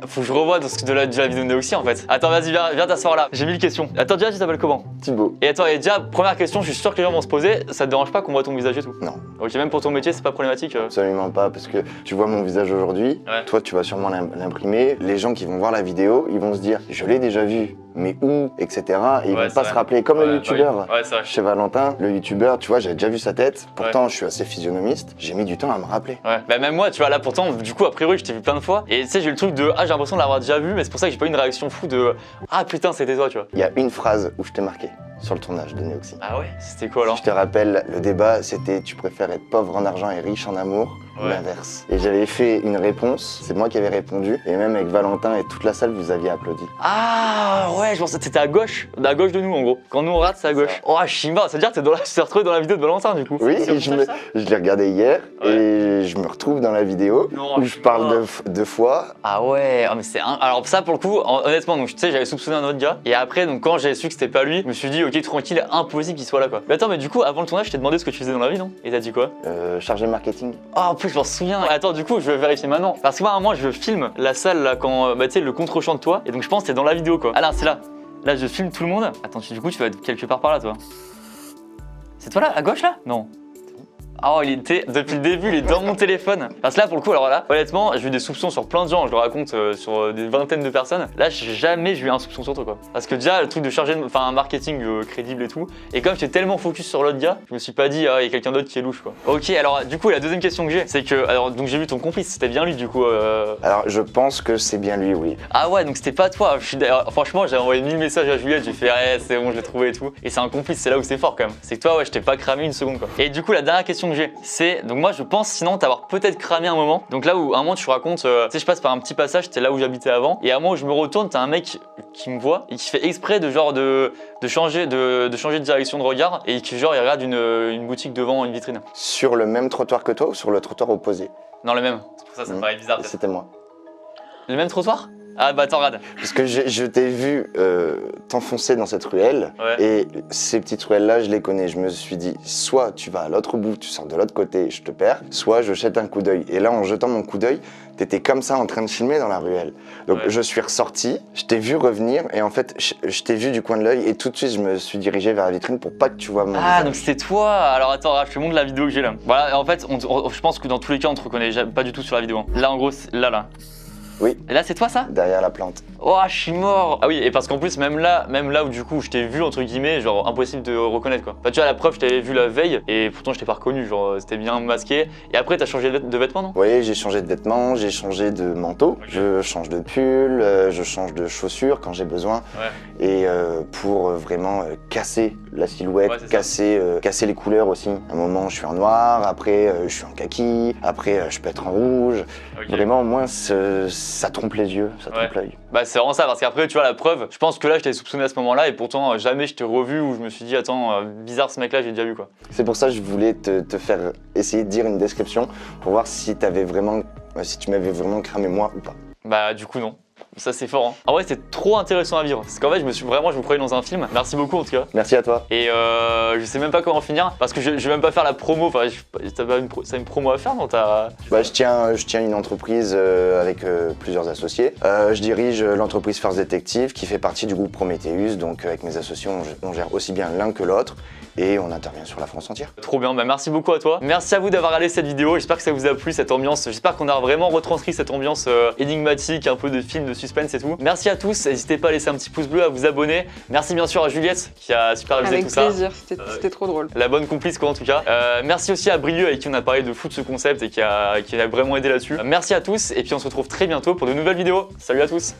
faut que je revoie de la vidéo de Neoxy en fait. Attends, vas-y, viens t'asseoir là. J'ai 1000 questions. Attends, déjà, tu t'appelles comment? Thibaut. Et attends, et déjà, première question, je suis sûr que les gens vont se poser. Ça te dérange pas qu'on voit ton visage et tout? Non. Ok, même pour ton métier, c'est pas problématique. Absolument pas, parce que tu vois mon visage aujourd'hui, Ouais. toi tu vas sûrement l'imprimer, les gens qui vont voir la vidéo, ils vont se dire je l'ai déjà vu, mais où, etc. Et ils Ouais, vont pas c'est se vrai. rappeler, comme Ouais, le youtubeur. Ouais, c'est vrai. Chez Valentin, le youtubeur, tu vois, j'avais déjà vu sa tête, pourtant je suis assez physionomiste, j'ai mis du temps à me rappeler. Ouais, bah même moi, tu vois, là pourtant, du coup, a priori, je t'ai vu plein de fois. Et tu sais, j'ai le truc de j'ai l'impression de l'avoir déjà vu, mais c'est pour ça que j'ai pas eu une réaction fou de ah putain, c'était toi, tu vois. Il y a une phrase où je t'ai marqué sur le tournage de Neoxy. Ah ouais? C'était quoi alors? Je te rappelle, le débat c'était tu préfères être pauvre en argent et riche en amour ou Ouais. l'inverse. Et j'avais fait une réponse, c'est moi qui avais répondu, et même avec Valentin et toute la salle, vous aviez applaudi. Ah ouais, je pensais que t'étais à gauche de nous en gros. Quand nous on rate, c'est à gauche. Oh, je suis mort, c'est-à-dire que tu t'es retrouvé dans la vidéo de Valentin du coup. Oui, C'est et je l'ai regardé hier, Ouais. et je me retrouve dans la vidéo Non, où je parle deux fois. Ah ouais, oh, mais c'est alors ça pour le coup, honnêtement, donc tu sais, j'avais soupçonné un autre gars et après donc quand j'ai su que c'était pas lui, je me suis dit OK, tranquille, impossible qu'il soit là quoi. Mais attends, mais du coup, avant le tournage, je t'ai demandé ce que tu faisais dans la vie, non? Et t'as dit quoi? Chargé marketing. Ah, en plus, je m'en souviens. Attends, du coup, je vais vérifier maintenant. Parce que moi, à un moment, je filme la salle là quand, bah, tu sais, le contre-champ de toi. Et donc, je pense que t'es dans la vidéo quoi. Ah là, c'est là. Là, je filme tout le monde. Attends, du coup, tu vas être quelque part par là, toi. C'est toi là, à gauche là? Non. Oh, il était, depuis le début, il est dans mon téléphone. Parce que là, pour le coup, alors là, honnêtement, j'ai eu des soupçons sur plein de gens, je le raconte sur des vingtaines de personnes. Là, jamais j'ai eu un soupçon sur toi, quoi. Parce que déjà, le truc de charger, enfin, un marketing crédible et tout. Et comme j'étais tellement focus sur l'autre gars, je me suis pas dit, ah, il y a quelqu'un d'autre qui est louche, quoi. Ok, alors, du coup, la deuxième question que j'ai, c'est que, alors, donc j'ai vu ton complice, c'était bien lui, du coup. Alors, je pense que c'est bien lui, oui. Ah ouais, donc c'était pas toi. Franchement, j'ai envoyé 1000 messages à Juliette, j'ai fait, ouais, c'est bon, je l'ai trouvé et tout. Et c'est un complice, c'est là où c'est fort, quand même. C'est que toi, ouais, je t'ai pas cramé une seconde, quoi. Et du coup, la dernière question que j'ai, c'est. Donc moi je pense sinon t'avoir peut-être cramé un moment. Donc là où à un moment tu racontes, tu sais je passe par un petit passage, c'était là où j'habitais avant. Et à un moment où je me retourne, t'as un mec qui me voit et qui fait exprès de genre de changer de direction de regard et qui genre il regarde une boutique devant une vitrine. Sur le même trottoir que toi ou sur le trottoir opposé? Non le même, c'est pour ça me paraît bizarre peut-être. C'était moi. Le même trottoir? Ah bah attends regarde. Parce que je t'ai vu t'enfoncer dans cette ruelle, Ouais. et ces petites ruelles-là, je les connais. Je me suis dit, soit tu vas à l'autre bout, tu sors de l'autre côté, je te perds, soit je jette un coup d'œil. Et là, en jetant mon coup d'œil, t'étais comme ça en train de filmer dans la ruelle. Donc Ouais. je suis ressorti, je t'ai vu revenir, et en fait, je t'ai vu du coin de l'œil, et tout de suite, je me suis dirigé vers la vitrine pour pas que tu vois mon Ah visage. donc c'était toi. Alors attends, regarde, je te montre la vidéo que j'ai là. Voilà, en fait, je pense que dans tous les cas on te reconnaît pas du tout sur la vidéo. Là en gros, là. Oui. Et là c'est toi ça? Derrière la plante. Oh, je suis mort! Ah oui, et parce qu'en plus, même là où du coup je t'ai vu, entre guillemets, genre impossible de reconnaître quoi. Enfin, tu vois, la preuve, je t'avais vu la veille et pourtant je t'ai pas reconnu, genre c'était bien masqué. Et après, t'as changé de vêtements, non? Vous voyez, j'ai changé de vêtements, j'ai changé de manteau, Ok. je change de pull, je change de chaussures quand j'ai besoin. Ouais. Et pour vraiment casser la silhouette, Ouais, c'est ça. casser les couleurs aussi. À un moment, je suis en noir, après, je suis en kaki, après, je peux être en rouge. Ok. Vraiment, au moins, ça trompe les yeux, ça trompe l'œil. Bah, c'est vraiment ça, parce qu'après, tu vois, la preuve, je pense que là, je t'avais soupçonné à ce moment-là et pourtant, jamais je t'ai revu ou je me suis dit, attends, bizarre ce mec-là, j'ai déjà vu quoi. C'est pour ça que je voulais te faire essayer de dire une description pour voir si si tu m'avais vraiment cramé moi ou pas. Bah, du coup, non. Ça, c'est fort, hein. En vrai, c'était trop intéressant à vivre. Parce qu'en fait, je me croyais dans un film. Merci beaucoup, en tout cas. Merci à toi. Et je sais même pas comment finir parce que je vais même pas faire la promo. Enfin, t'as pas une promo à faire dans ta. Bah, je tiens une entreprise avec plusieurs associés. Je dirige l'entreprise First Detective qui fait partie du groupe Prometheus. Donc avec mes associés, on gère aussi bien l'un que l'autre et on intervient sur la France entière. Trop bien, bah merci beaucoup à toi. Merci à vous d'avoir regardé cette vidéo. J'espère que ça vous a plu, cette ambiance. J'espère qu'on a vraiment retranscrit cette ambiance énigmatique, un peu de film, de suspense et tout. Merci à tous. N'hésitez pas à laisser un petit pouce bleu, à vous abonner. Merci bien sûr à Juliette qui a super réalisé Avec tout ça. plaisir, c'était trop drôle. La bonne complice quoi en tout cas. Merci aussi à Brieux avec qui on a parlé de fou de ce concept et qui a vraiment aidé là-dessus. Merci à tous et puis on se retrouve très bientôt pour de nouvelles vidéos. Salut à tous.